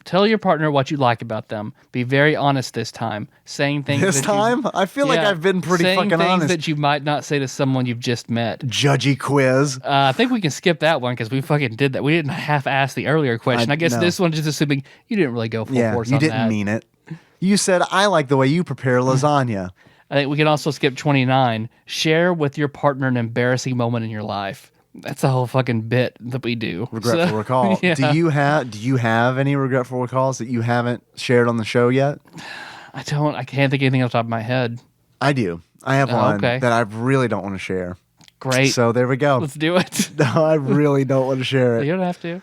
A: Tell your partner what you like about them. Be very honest this time. Saying things
B: this time. I feel like I've been pretty fucking
A: things
B: honest.
A: that you might not say to someone you've just met.
B: Judgy quiz.
A: I think we can skip that one because we fucking did that. We didn't half-ass the earlier question. I guess
B: no.
A: this one just assuming you didn't really go full force on that.
B: You didn't mean it. You said, I like the way you prepare lasagna.
A: I think we can also skip 29. Share with your partner an embarrassing moment in your life. That's a whole fucking bit that we do.
B: Regretful recall.
A: Yeah.
B: Do you have any regretful recalls that you haven't shared on the show yet?
A: I don't. I can't think of anything off the top of my head.
B: I do. I have one
A: okay.
B: that I really don't want to share.
A: Great.
B: So there we go.
A: Let's do it.
B: No, I really don't want to share
A: You
B: it.
A: don't have to.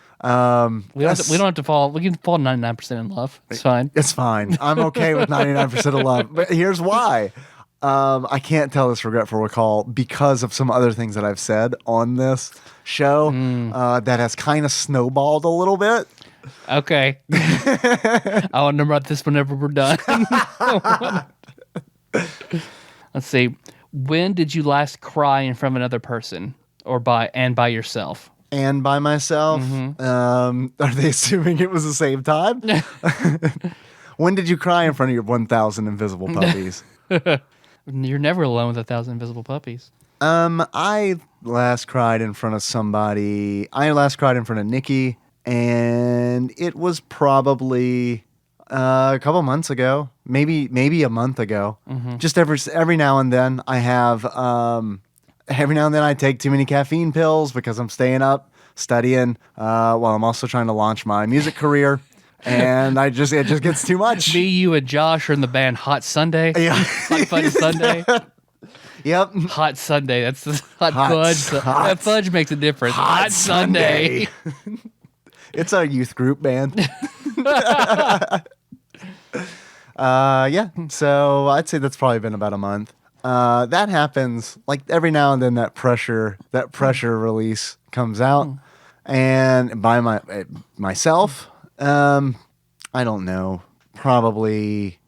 A: We don't have to fall. We can fall 99% in love. It's fine.
B: It's fine. I'm okay with 99% of love. But here's why. I can't tell this regretful recall because of some other things that I've said on this show that has kind of snowballed a little bit.
A: Okay. I want to know about this whenever we're done. Let's see. When did you last cry in front of another person or by yourself?
B: And by myself? Are they assuming it was the same time? When did you cry in front of your 1,000 invisible puppies?
A: You're never alone with 1,000 invisible puppies.
B: I last cried in front of somebody. I last cried in front of Nikki, and it was probably a couple months ago, maybe a month ago. Just every now and then I have every now and then I take too many caffeine pills because I'm staying up studying while I'm also trying to launch my music career. And it just gets too much.
A: Me, you, and Josh are in the band Hot Sunday.
B: Yeah.
A: Hot Fudge Sunday.
B: Yep.
A: Hot Sunday. That's the hot fudge. That fudge makes a difference. Hot Sunday.
B: It's a youth group band. Yeah. So I'd say that's probably been about a month. That happens like every now and then. That pressure release comes out, and by myself. I don't know. Probably,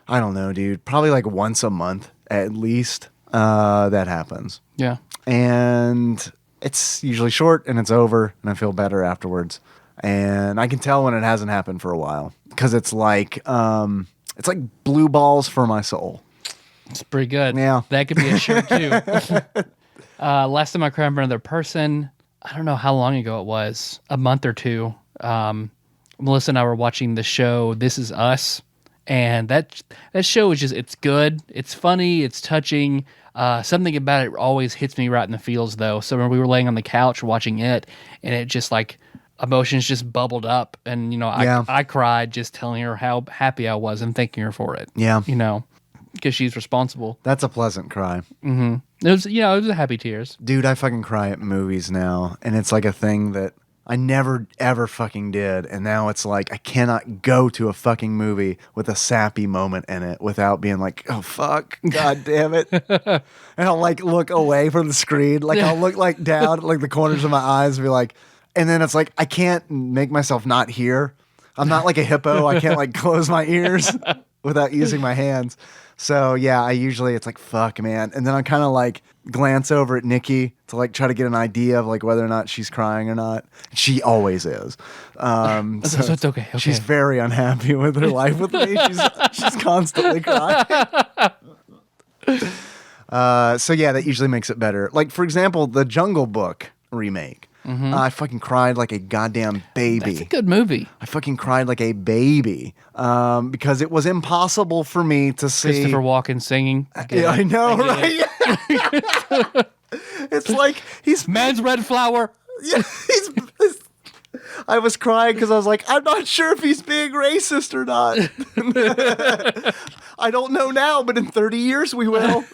B: I don't know, dude. Probably like once a month at least. That happens.
A: Yeah.
B: And it's usually short and it's over and I feel better afterwards. And I can tell when it hasn't happened for a while because it's like blue balls for my soul.
A: It's pretty good.
B: Yeah.
A: That could be a shirt too. Last time I cried for another person, I don't know how long ago it was, a month or two. Melissa and I were watching the show This Is Us, And that show is it's good. It's funny. It's touching. Something about it always hits me right in the feels, though. So when we were laying on the couch watching it, and it just like emotions just bubbled up, and I cried just telling her how happy I was and thanking her for it.
B: Yeah,
A: because she's responsible.
B: That's a pleasant cry.
A: Mm-hmm. It was a happy tears.
B: Dude, I fucking cry at movies now, and it's like a thing that I never ever fucking did, and now it's like I cannot go to a fucking movie with a sappy moment in it without being like, oh fuck, god damn it. And I'll like look away from the screen, like I'll look like down at like the corners of my eyes and be like, and then it's like I can't make myself not hear. I'm not like a hippo. I can't like close my ears without using my hands. So yeah, it's like, fuck, man. And then I kind of like glance over at Nikki to like try to get an idea of like whether or not she's crying or not. She always is. So
A: it's okay.
B: She's very unhappy with her life with me. She's constantly crying. So yeah, that usually makes it better. Like for example, the Jungle Book remake. Mm-hmm. I fucking cried like a goddamn baby.
A: That's a good movie.
B: I fucking cried like a baby because it was impossible for me to see
A: Christopher Walken singing.
B: Yeah, I know, right? It's like he's
A: man's red flower.
B: Yeah, I was crying because I was like, I'm not sure if he's being racist or not. I don't know now, but in 30 years we will.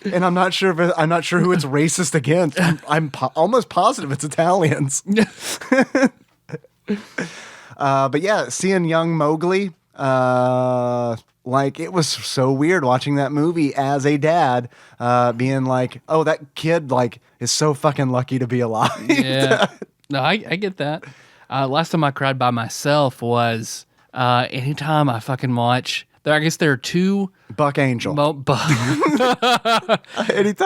B: And I'm not sure who it's racist against. I'm almost positive it's Italians. But yeah, seeing young Mowgli, like it was so weird watching that movie as a dad, being like, oh, that kid like is so fucking lucky to be alive.
A: Yeah, no, I get that. Last time I cried by myself was anytime I fucking watch. I guess there are two.
B: Buck Angel. Anytime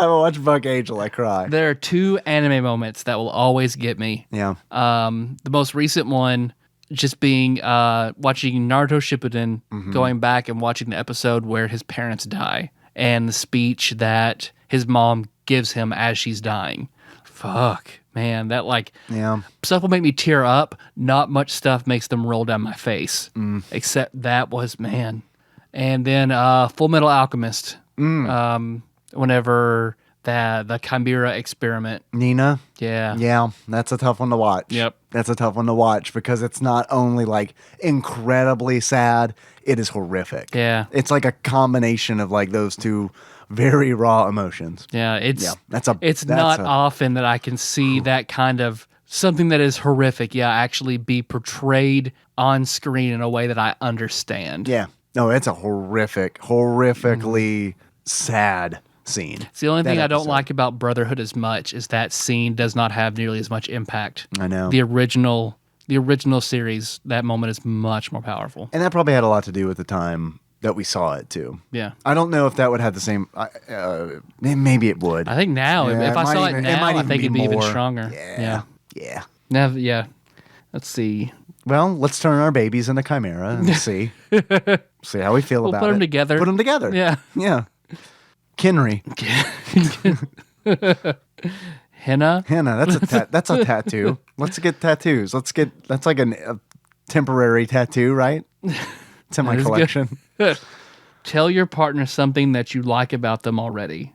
B: I watch Buck Angel, I cry.
A: There are two anime moments that will always get me.
B: Yeah.
A: The most recent one just being watching Naruto Shippuden, going back and watching the episode where his parents die, and the speech that his mom gives him as she's dying. Fuck, man, that stuff will make me tear up. Not much stuff makes them roll down my face, except that was, man. And then Full Metal Alchemist, whenever the Chimera experiment.
B: Nina?
A: Yeah.
B: Yeah, that's a tough one to watch.
A: Yep.
B: That's a tough one to watch because it's not only like incredibly sad, it is horrific.
A: Yeah.
B: It's like a combination of like those two very raw emotions.
A: Yeah, it's
B: not
A: often that I can see that kind of something that is horrific, actually be portrayed on screen in a way that I understand.
B: Yeah. No, it's a horrifically sad scene.
A: It's the only thing I don't like about Brotherhood as much is that scene does not have nearly as much impact.
B: I know.
A: The original series, that moment is much more powerful.
B: And that probably had a lot to do with the time that we saw it too.
A: Yeah.
B: I don't know if that would have the same maybe it would.
A: I think now, if I saw it now, I think it'd be even stronger.
B: Yeah.
A: Now, yeah. Let's see.
B: Well, let's turn our babies into Chimera and see how we feel about it.
A: Put them together.
B: Put them together.
A: Yeah.
B: Yeah. Kinry.
A: Henna.
B: That's a tattoo. Let's get tattoos. That's like a temporary tattoo, right? It's in my collection.
A: Tell your partner something that you like about them already.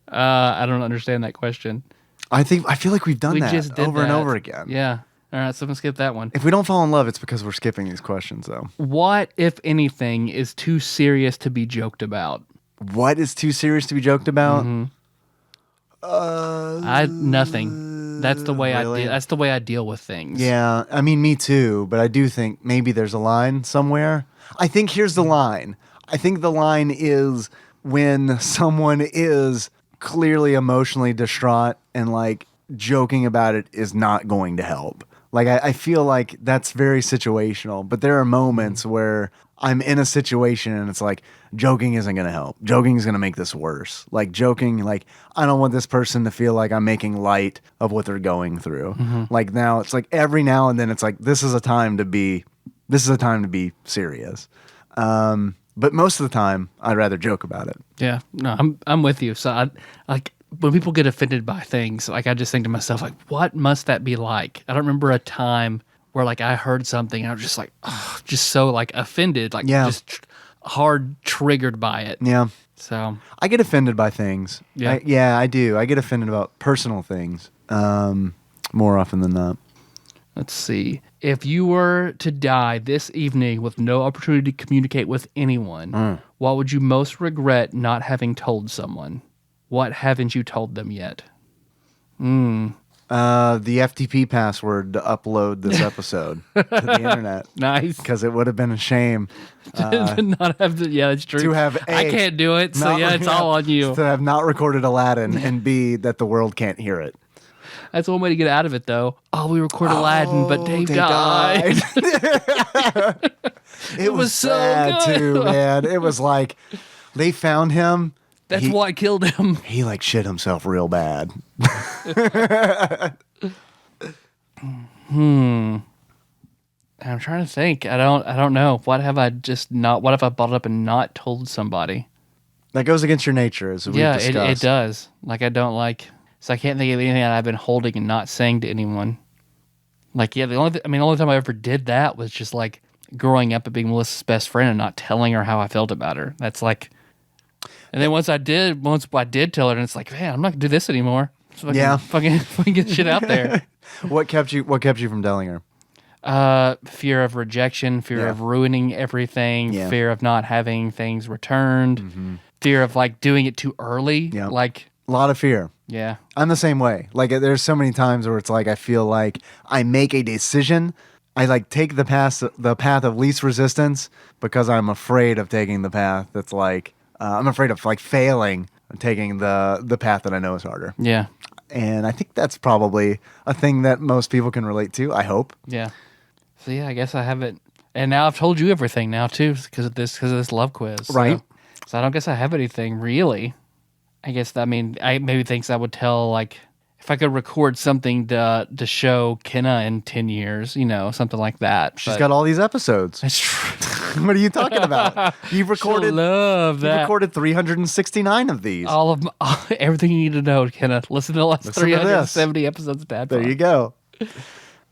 A: I don't understand that question.
B: I feel like we've done that
A: just did
B: over and over again.
A: Yeah. All right, so let's skip that one.
B: If we don't fall in love, it's because we're skipping these questions, though.
A: What, if anything, is too serious to be joked about?
B: What is too serious to be joked about?
A: Nothing. That's the way
B: really?
A: That's the way I deal with things.
B: Yeah, I mean, me too. But I do think maybe there's a line somewhere. I think here's the line. I think the line is when someone is clearly emotionally distraught and like joking about it is not going to help. Like, I feel like that's very situational, but there are moments where I'm in a situation and it's like, joking isn't going to help. Joking is going to make this worse. Like, joking, like, I don't want this person to feel like I'm making light of what they're going through. Like, now, it's like every now and then it's like, this is a time to be serious. But most of the time, I'd rather joke about it.
A: Yeah, no, I'm with you. So, when people get offended by things, like I just think to myself, like, what must that be like? I don't remember a time where like I heard something and I was just like, oh, just so like offended, like
B: Yeah.
A: just hard triggered by it.
B: Yeah.
A: So
B: I get offended by things.
A: Yeah.
B: I do. I get offended about personal things more often than not.
A: let's see. If you were to die this evening with no opportunity to communicate with anyone, what would you most regret not having told someone? What haven't you told them yet?
B: The FTP password to upload this episode to the internet.
A: Nice.
B: Because it would have been a shame
A: To not have the, yeah, that's true.
B: to have
A: I can't do it, so
B: not-
A: yeah, it's all on you.
B: To have not recorded Aladdin, and B, that the world can't hear it.
A: That's one way to get out of it, though. Oh, we recorded Aladdin, but Dave
B: they
A: died.
B: It was
A: so
B: sad
A: good.
B: too, man. It was like they found him.
A: That's
B: he,
A: what killed him.
B: he like shit himself real bad.
A: I'm trying to think. I don't know. What have I brought it up and not told somebody?
B: That goes against your nature, as we
A: Yeah,
B: discussed.
A: it does. Like I don't like. So I can't think of anything that I've been holding and not saying to anyone. Like the only time I ever did that was just like growing up and being Melissa's best friend and not telling her how I felt about her. That's like. And then once I did tell her, and it's like, man, I'm not gonna do this anymore. So fucking get shit out there.
B: What kept you from telling her?
A: Fear of rejection, fear of ruining everything, fear of not having things returned, fear of like doing it too early.
B: Yeah.
A: Like
B: A lot of fear.
A: yeah,
B: I'm the same way. Like there's so many times where it's like I feel like I make a decision. I like take the path of least resistance because I'm afraid of taking the path that's like I'm afraid of like failing and taking the path that I know is harder.
A: yeah,
B: And I think that's probably a thing that most people can relate to, I hope.
A: yeah. So yeah, I guess I haven't. And now I've told you everything now too because of this love quiz.
B: Right.
A: So I don't guess I have anything really. I guess I maybe things I would tell like if I could record something to show Kenna in 10 years, something like that.
B: She's got all these episodes.
A: That's true.
B: What are you talking about? You've recorded
A: She'll love that.
B: You've recorded 369 of these.
A: All of everything you need to know, Kenna. Listen to the last
B: Listen to this.
A: 370 episodes of TADPOG.
B: There you go.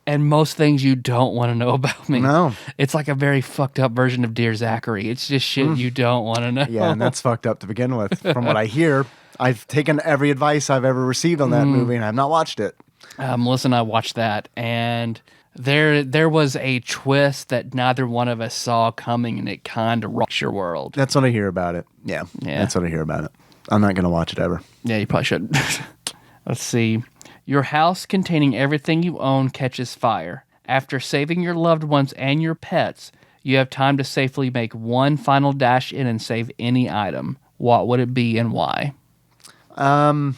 A: And most things you don't want to know about me.
B: No.
A: It's like a very fucked up version of Dear Zachary. It's just shit you don't want to know.
B: Yeah, and that's fucked up to begin with. From what I hear, I've taken every advice I've ever received on that movie, and I've not watched it.
A: Melissa and I watched that, and there was a twist that neither one of us saw coming, and it kind of rocks your world.
B: That's what I hear about it. Yeah, that's what I hear about it. I'm not going to watch it ever.
A: Yeah, you probably should. Let's see. Your house containing everything you own catches fire. After saving your loved ones and your pets, you have time to safely make one final dash in and save any item. What would it be and why?
B: I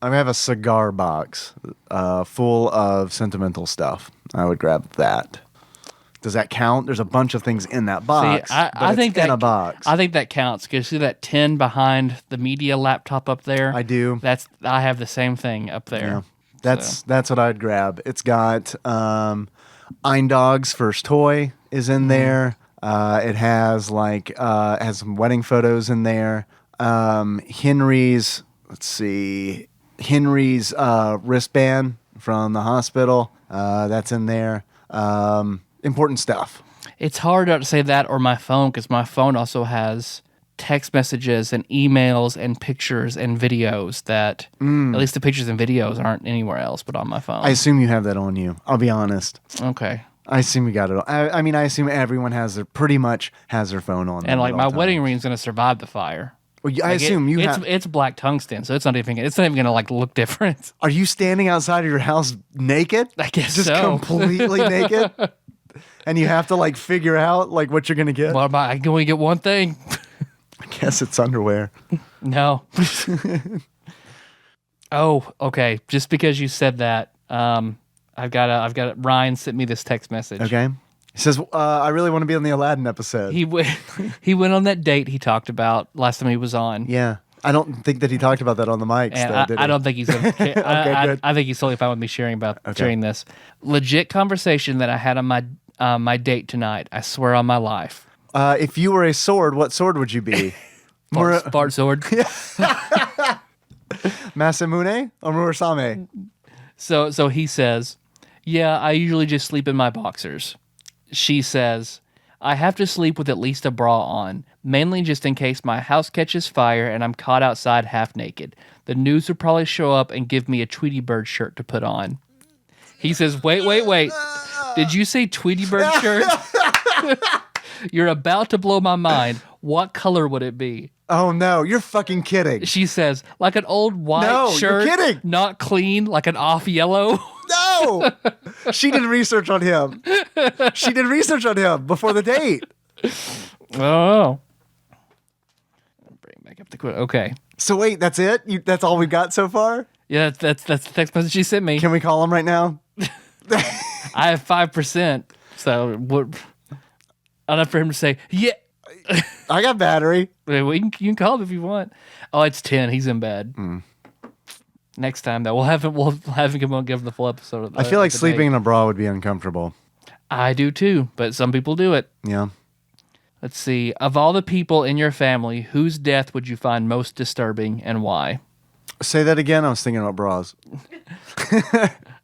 B: have a cigar box full of sentimental stuff. I would grab that. Does that count? There's a bunch of things in that box.
A: See, I think
B: in
A: that
B: a box.
A: I think that counts. Cause see that tin behind the media laptop up there?
B: I do.
A: I have the same thing up there.
B: Yeah. That's what I'd grab. It's got Eindog's first toy is in there. It has has some wedding photos in there. Henry's wristband from the hospital. That's in there. Important stuff.
A: It's hard to say that or my phone because my phone also has text messages and emails and pictures and videos that at least the pictures and videos aren't anywhere else but on my phone.
B: I assume you have that on you. I'll be honest.
A: Okay.
B: I assume you got it on. I mean, I assume everyone pretty much has their phone on.
A: And like my
B: all
A: wedding
B: times.
A: ring's going to survive the fire.
B: Well, I assume you have.
A: It's black tungsten, so it's not even going to like look different.
B: Are you standing outside of your house naked?
A: I guess
B: just
A: so.
B: completely naked. And you have to like figure out like what you're gonna get.
A: Well, I can only get one thing.
B: I guess it's underwear.
A: No. Oh, okay. Just because you said that, I've got Ryan sent me this text message.
B: Okay. He says, "I really want to be on the Aladdin episode."
A: He went on that date he talked about last time he was on.
B: Yeah. I don't think that he talked about that on the mics.
A: And
B: though, did he?
A: I don't think he's going to care.
B: Good.
A: I think he's totally fine with me sharing this. Legit conversation that I had on my date tonight. I swear on my life.
B: If you were a sword, what sword would you be?
A: Fart sword.
B: Masamune or Murasame?
A: So he says, Yeah, I usually just sleep in my boxers. She says, I have to sleep with at least a bra on, mainly just in case my house catches fire and I'm caught outside half naked. The news would probably show up and give me a Tweety Bird shirt to put on. He says, wait. Did you say Tweety Bird shirt? You're about to blow my mind. What color would it be?
B: Oh, no. You're fucking kidding.
A: She says, like an old white shirt.
B: You're kidding.
A: Not clean, like an off yellow.
B: No. She did research on him. She did research on him before the date.
A: Oh. Bring back up the quote. Okay.
B: So wait, that's it? That's all we got so far?
A: Yeah, that's the text message she sent me.
B: Can we call him right now?
A: I have 5%, so what? Enough for him to say, yeah.
B: I got battery.
A: You can call him if you want. Oh, it's 10. He's in bed. Next time, though, we'll have him come on, give him the full episode. Of the,
B: I feel like
A: the
B: sleeping
A: day.
B: in a bra would be uncomfortable.
A: I do too, but some people do it.
B: Yeah.
A: Let's see. Of all the people in your family, whose death would you find most disturbing and why?
B: Say that again. I was thinking about bras.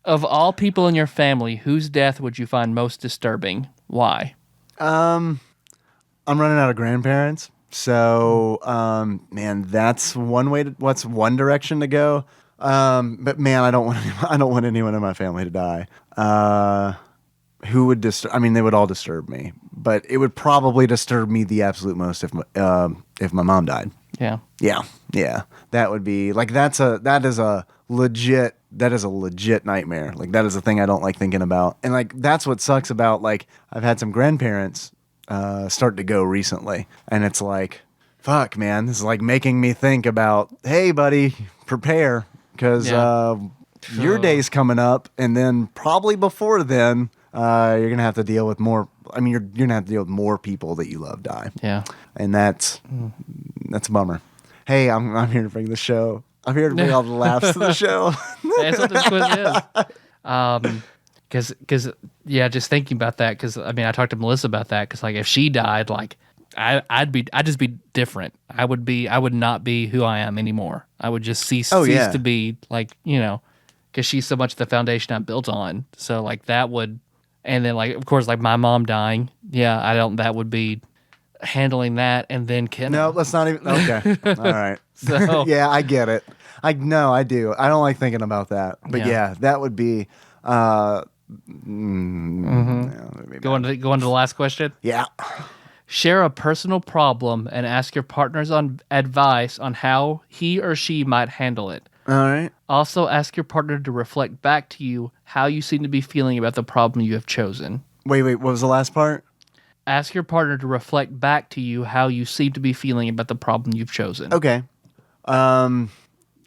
A: Of all people in your family, whose death would you find most disturbing? Why?
B: I'm running out of grandparents. So, man, that's one way what's one direction to go. But man, I don't want anyone in my family to die. Who would disturb? I mean, they would all disturb me, but it would probably disturb me the absolute most if my mom died.
A: Yeah.
B: Yeah. That would be like, that is a legit nightmare. Like, that is a thing I don't like thinking about. And like, that's what sucks about, like, I've had some grandparents start to go recently, and it's like, fuck, man, this is like making me think about, hey buddy, prepare, because your day's coming up, and then probably before then you're gonna have to deal with more. I mean, you're gonna have to deal with more people that you love die.
A: Yeah.
B: And that's a bummer. Hey, I'm here to bring the show. I'm here to bring all the laughs to the show.
A: That's what this quiz is. Because just thinking about that. Because I mean, I talked to Melissa about that. Because like, if she died, like, I'd just be different. I would not be who I am anymore. I would just cease to be, like, you know, because she's so much the foundation I built on. So like that would, and then like, of course, like my mom dying. Yeah, that would be handling that, and then
B: No, let's not even. Okay, all right.
A: So
B: yeah, I get it. I do. I don't like thinking about that, but yeah, that would be.
A: Go on to the last question.
B: Yeah.
A: Share a personal problem and ask your partner's advice on how he or she might handle it.
B: All right.
A: Also, ask your partner to reflect back to you how you seem to be feeling about the problem you have chosen.
B: Wait. What was the last part?
A: Ask your partner to reflect back to you how you seem to be feeling about the problem you've chosen.
B: Okay.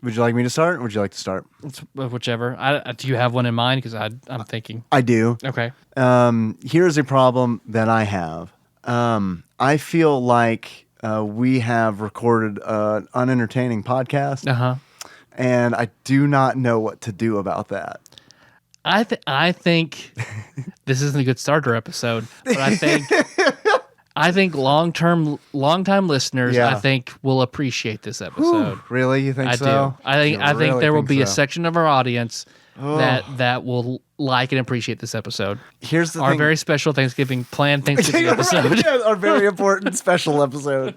B: Would you like me to start, or would you like to start?
A: It's whichever. Do you have one in mind? Because I'm thinking.
B: I do.
A: Okay.
B: Here's a problem that I have. I feel like we have recorded an unentertaining podcast, and I do not know what to do about that.
A: I think this isn't a good starter episode, but I think long-time listeners, I think, will appreciate this episode.
B: Whew, really? You think
A: I
B: so?
A: do. I think there will be a section of our audience that will like and appreciate this episode.
B: Here's the
A: our
B: thing.
A: very special planned Thanksgiving episode.
B: Our very important special episode.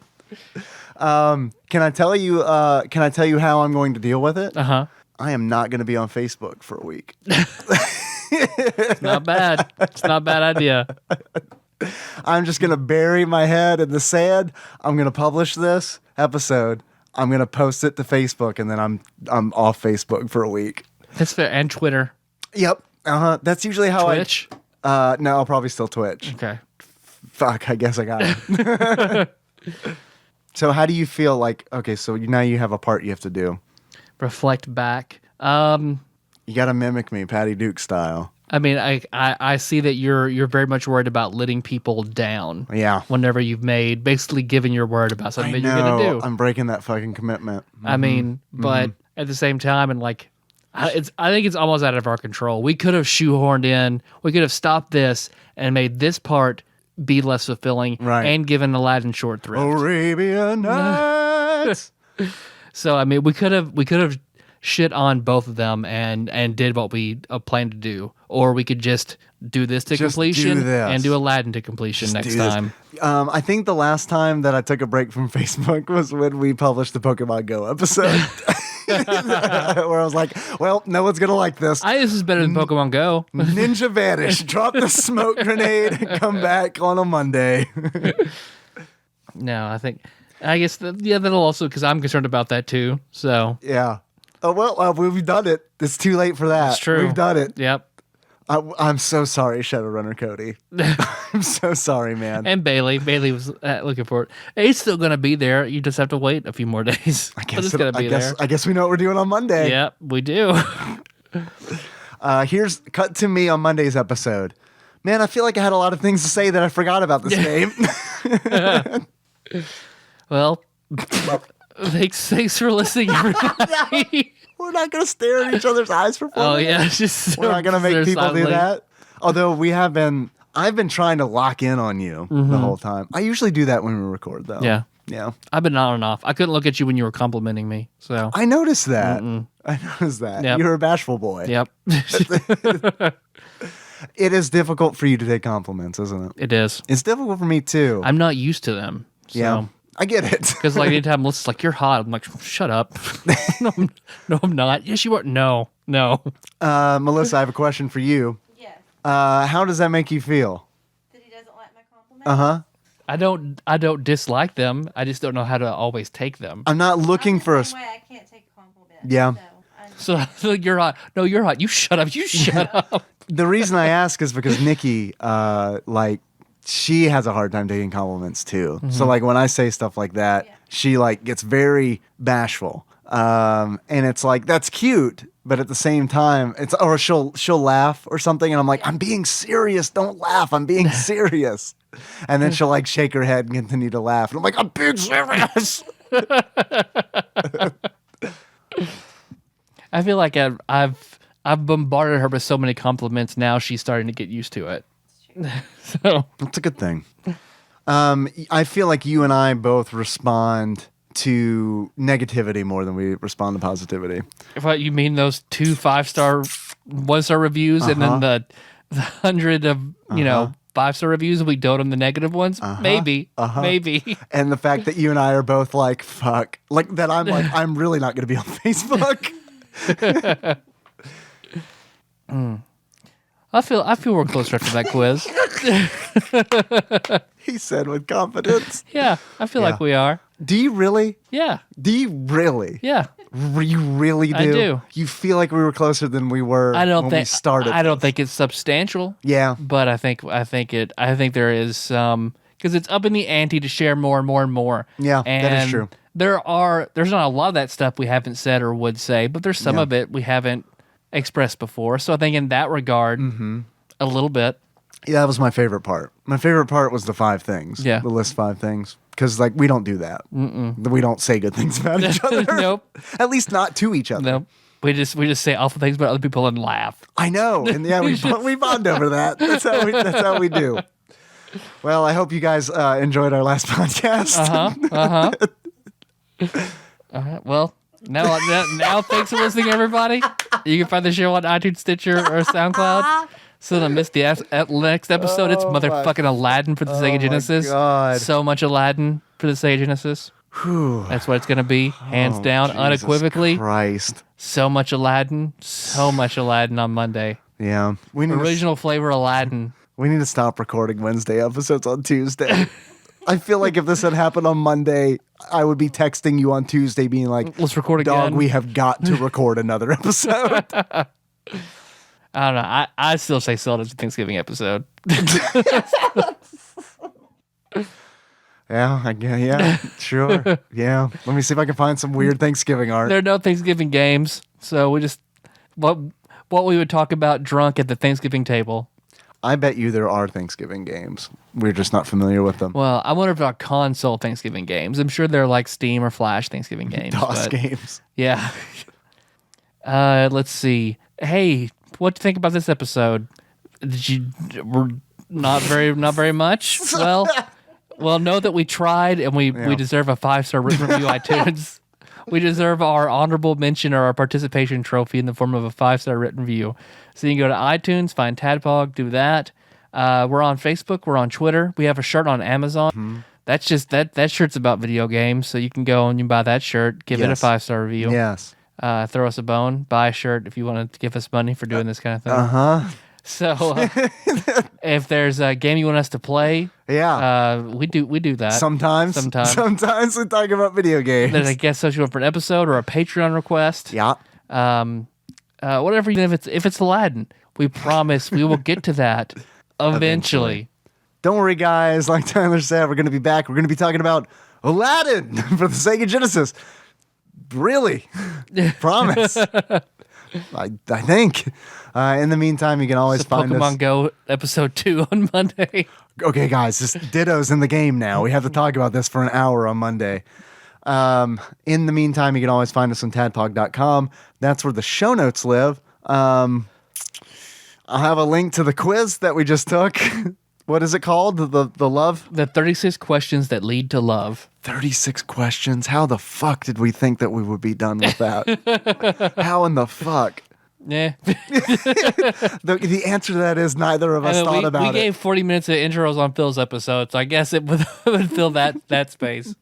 B: Can I tell you how I'm going to deal with it? I am not going to be on Facebook for a week.
A: It's not bad. It's not a bad idea.
B: I'm just going to bury my head in the sand. I'm going to publish this episode. I'm going to post it to Facebook, and then I'm off Facebook for a week.
A: That's fair. And Twitter.
B: Yep. That's usually how
A: Twitch?
B: No, I'll probably still Twitch.
A: Okay.
B: Fuck, I guess I got it. So how do you feel like, okay, so now you have a part you have to do.
A: Reflect back.
B: You got to mimic me, Patty Duke style.
A: I mean, I see that you're very much worried about letting people down.
B: Yeah.
A: Whenever you've basically given your word about something that you're going to do.
B: I'm breaking that fucking commitment. Mm-hmm.
A: I mean, but at the same time, and like, I think it's almost out of our control. We could have shoehorned in, we could have stopped this and made this part be less fulfilling, and given Aladdin short thrift.
B: Arabian Nights.
A: So I mean, we could have shit on both of them and did what we planned to do, or we could just do this to completion and do Aladdin to completion next time.
B: I think the last time that I took a break from Facebook was when we published the Pokemon Go episode. Where I was like, well, no one's gonna like this.
A: This is better than Pokemon Go.
B: Ninja vanish, drop the smoke grenade, and come back on a Monday.
A: No, I guess that'll also, because I'm concerned about that too. So
B: yeah. Oh well, we've done it. It's too late for that.
A: It's true.
B: We've done it.
A: Yep.
B: I'm so sorry, Shadowrunner Cody. I'm so sorry, man.
A: And Bailey was looking for it. It's still going to be there. You just have to wait a few more days.
B: I guess we know what we're doing on Monday.
A: Yep, we do.
B: Here's cut to me on Monday's episode. Man, I feel like I had a lot of things to say that I forgot about this game.
A: Well, thanks for listening, everybody.
B: We're not going to stare at each other's eyes for 4 minutes.
A: Yeah.
B: We're not going to make people do that. Although I've been trying to lock in on you the whole time. I usually do that when we record, though.
A: Yeah.
B: Yeah.
A: I've been on and off. I couldn't look at you when you were complimenting me. So
B: I noticed that. Yep. You're a bashful boy.
A: Yep.
B: It is difficult for you to take compliments, isn't it?
A: It is.
B: It's difficult for me, too.
A: I'm not used to them. So.
B: Yeah. I get it.
A: Because like anytime Melissa's like, you're hot, I'm like, shut up. No, I'm not. Yes, you are. No.
B: Melissa, I have a question for you.
C: Yes.
B: How does that make you feel?
C: That he doesn't like my compliments?
A: I don't dislike them. I just don't know how to always take them.
B: I'm not looking for a...
C: I can't take compliments.
B: Yeah.
A: So you're hot. No, you're hot. You shut up. You shut up.
B: The reason I ask is because Nikki, she has a hard time taking compliments too. So like when I say stuff like that, she like gets very bashful. And it's like, that's cute. But at the same time, she'll laugh or something. And I'm like, I'm being serious. Don't laugh. I'm being serious. And then she'll like shake her head and continue to laugh. And I'm like, I'm being serious.
A: I feel like I've bombarded her with so many compliments. Now she's starting to get used to it. So
B: it's a good thing. I feel like you and I both respond to negativity more than we respond to positivity.
A: What you mean, those 2 5-star, 1-star reviews, and then the 100 of 5-star reviews, we dote on the negative ones? Maybe.
B: And the fact that you and I are both like, fuck. Like that I'm really not going to be on Facebook.
A: I feel we're closer after that quiz.
B: He said with confidence.
A: Yeah, I feel like we are.
B: Do you really?
A: Yeah.
B: Do you really?
A: Yeah.
B: You really do?
A: I do.
B: You feel like we were closer than we were when we started.
A: I don't think it's substantial.
B: Yeah.
A: But I think there is some, because it's up in the ante to share more and more and more.
B: Yeah,
A: and
B: that is true.
A: There's not a lot of that stuff we haven't said or would say, but there's some of it we haven't expressed before. So I think in that regard, a little bit.
B: Yeah, that was my favorite part. My favorite part was the 5 things.
A: Yeah.
B: The list 5 things. Because, like, we don't do that. We don't say good things about each other.
A: Nope.
B: At least not to each other.
A: Nope. We just say awful things about other people and laugh.
B: I know. And yeah, we bond over that. That's how we do. Well, I hope you guys enjoyed our last podcast.
A: Well, now thanks for listening, everybody. You can find the show on iTunes, Stitcher, or SoundCloud. So don't miss the next episode. It's motherfucking Aladdin for the Sega Genesis.
B: God.
A: So much Aladdin for the Sega Genesis.
B: Whew.
A: That's what it's going to be, hands down,
B: Jesus
A: unequivocally.
B: Christ.
A: So much Aladdin on Monday.
B: Yeah.
A: Original flavor Aladdin.
B: We need to stop recording Wednesday episodes on Tuesday. I feel like if this had happened on Monday, I would be texting you on Tuesday being like,
A: let's record again.
B: Dog, we have got to record another episode.
A: I don't know. I still say sell it as a Thanksgiving episode.
B: Yeah, sure. Yeah. Let me see if I can find some weird Thanksgiving art.
A: There are no Thanksgiving games, so we just what we would talk about drunk at the Thanksgiving table.
B: I bet you there are Thanksgiving games. We're just not familiar with them.
A: Well, I wonder about console Thanksgiving games. I'm sure they're like Steam or Flash Thanksgiving games.
B: DOS games.
A: Yeah. Let's see. Hey, what do you think about this episode? Not very much? Well, know that we tried and we deserve a 5-star written review on iTunes. we deserve our honorable mention or our participation trophy in the form of a 5-star written review. So you can go to iTunes, find Tadpog, do that. We're on Facebook. We're on Twitter. We have a shirt on Amazon.
B: Mm-hmm.
A: That's just that shirt's about video games. So you can go and you can buy that shirt, give it a 5-star review.
B: Yes.
A: Throw us a bone, buy a shirt if you want to give us money for doing this kind of thing.
B: Uh-huh.
A: So if there's a game you want us to play, we do that.
B: Sometimes we talk about video games.
A: There's a guest social for an episode or a Patreon request.
B: Yeah.
A: Whatever. Even if it's Aladdin, we promise we will get to that eventually.
B: Don't worry, guys. Like Tyler said, we're going to be back. We're going to be talking about Aladdin for the Sega Genesis. Really? Promise. I think. In the meantime, you can always find us.
A: Pokemon Go episode 2 on Monday.
B: Okay, guys, this Ditto's in the game now. We have to talk about this for an hour on Monday. In the meantime, you can always find us on tadpog.com. That's where the show notes live. I'll have a link to the quiz that we just took. What is it called? The love?
A: The 36 questions that lead to love.
B: 36 questions? How the fuck did we think that we would be done with that? How in the fuck?
A: Yeah.
B: The answer to that is neither of us thought about it.
A: We gave 40 minutes of intros on Phil's episode, so I guess it would fill that space.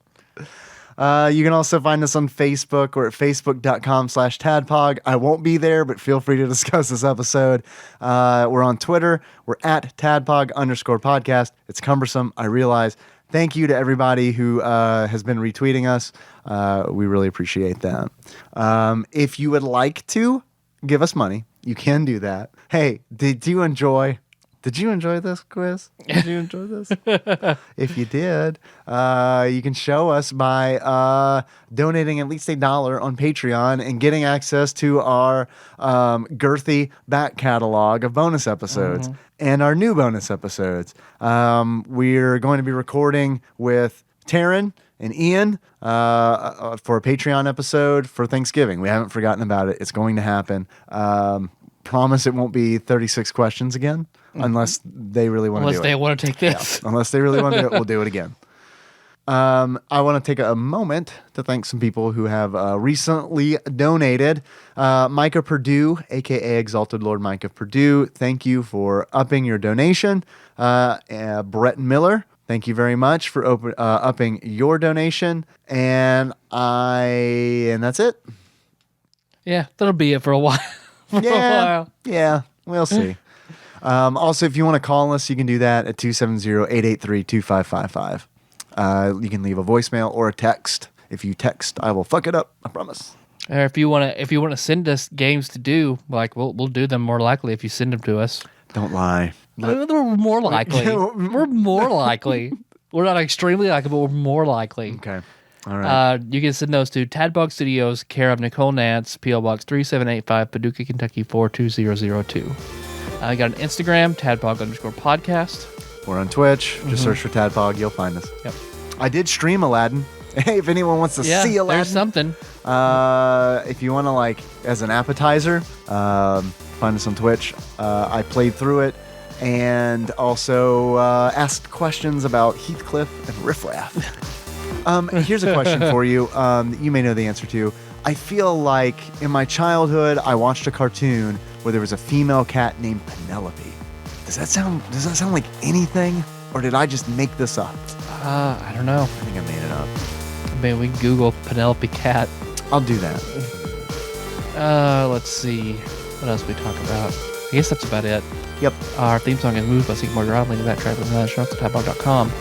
B: You can also find us on Facebook or at facebook.com/tadpog. I won't be there, but feel free to discuss this episode. We're on Twitter. We're at tadpog_podcast. It's cumbersome, I realize. Thank you to everybody who has been retweeting us. We really appreciate that. If you would like to give us money, you can do that. Hey, did you enjoy this quiz? Did you enjoy this? If you did, you can show us by donating at least $1 on Patreon and getting access to our girthy back catalog of bonus episodes and our new bonus episodes. We're going to be recording with Taryn and Ian for a Patreon episode for Thanksgiving. We haven't forgotten about it. It's going to happen. Promise it won't be 36 questions again. Unless they really want to do it.
A: Unless they want to take this.
B: Yeah. Unless they really want to do it, we'll do it again. I want to take a moment to thank some people who have recently donated. Micah Purdue, a.k.a. Exalted Lord Micah Purdue, thank you for upping your donation. Brett Miller, thank you very much for upping your donation. And that's it.
A: Yeah, that'll be it for a while.
B: Yeah, we'll see. Also, if you want to call us, you can do that at 270-883-2555. You can leave a voicemail or a text. If you text, I will fuck it up. I promise.
A: Or if you want to send us games to do, like we'll do them more likely if you send them to us.
B: Don't lie.
A: We're more likely. We're more likely. We're not extremely likely, but we're more likely.
B: Okay. All right.
A: You can send those to Tadpog Studios, care of Nicole Nance, P.O. Box 3785, Paducah, Kentucky 42002. I got an Instagram, Tadpog_podcast.
B: We're on Twitch. Just search for Tadpog. You'll find us.
A: Yep.
B: I did stream Aladdin. Hey, if anyone wants to see Aladdin.
A: There's something.
B: If you want to, as an appetizer, find us on Twitch. I played through it and also asked questions about Heathcliff and Riff Raff. Here's a question for you that you may know the answer to. I feel like in my childhood, I watched a cartoon where there was a female cat named Penelope. Does that sound like anything, or did I just make this up?
A: I don't know.
B: I think I made it up.
A: I mean, we can Google Penelope Cat.
B: I'll do that.
A: Let's see. What else we talk about? I guess that's about it.
B: Yep.
A: Our theme song is Moved by Sigmar Ground. Link to that track with another show at tadpog.com.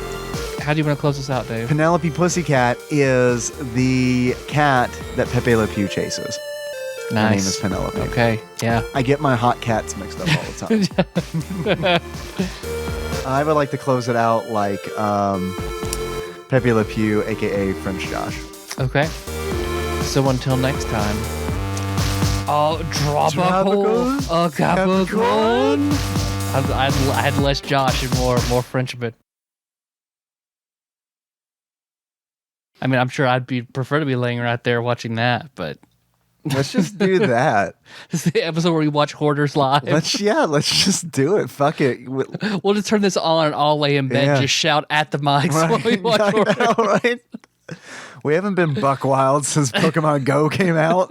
A: How do you want to close this out, Dave?
B: Penelope Pussycat is the cat that Pepe Le Pew chases.
A: Nice.
B: Her name is Penelope.
A: Okay, yeah.
B: I get my hot cats mixed up all the time. I would like to close it out like Pepe Le Pew, a.k.a. French Josh.
A: Okay. So until next time. Oh, a Capricorn. I had less Josh and more Frenchman. I mean, I'm sure I'd prefer to be laying right there watching that, but
B: let's just do that.
A: This is the episode where we watch Hoarders live.
B: Let's just do it. Fuck it.
A: We'll just turn this on and I'll lay in bed, just shout at the mics while we watch Hoarders.
B: Right? We haven't been buck wild since Pokemon Go came out.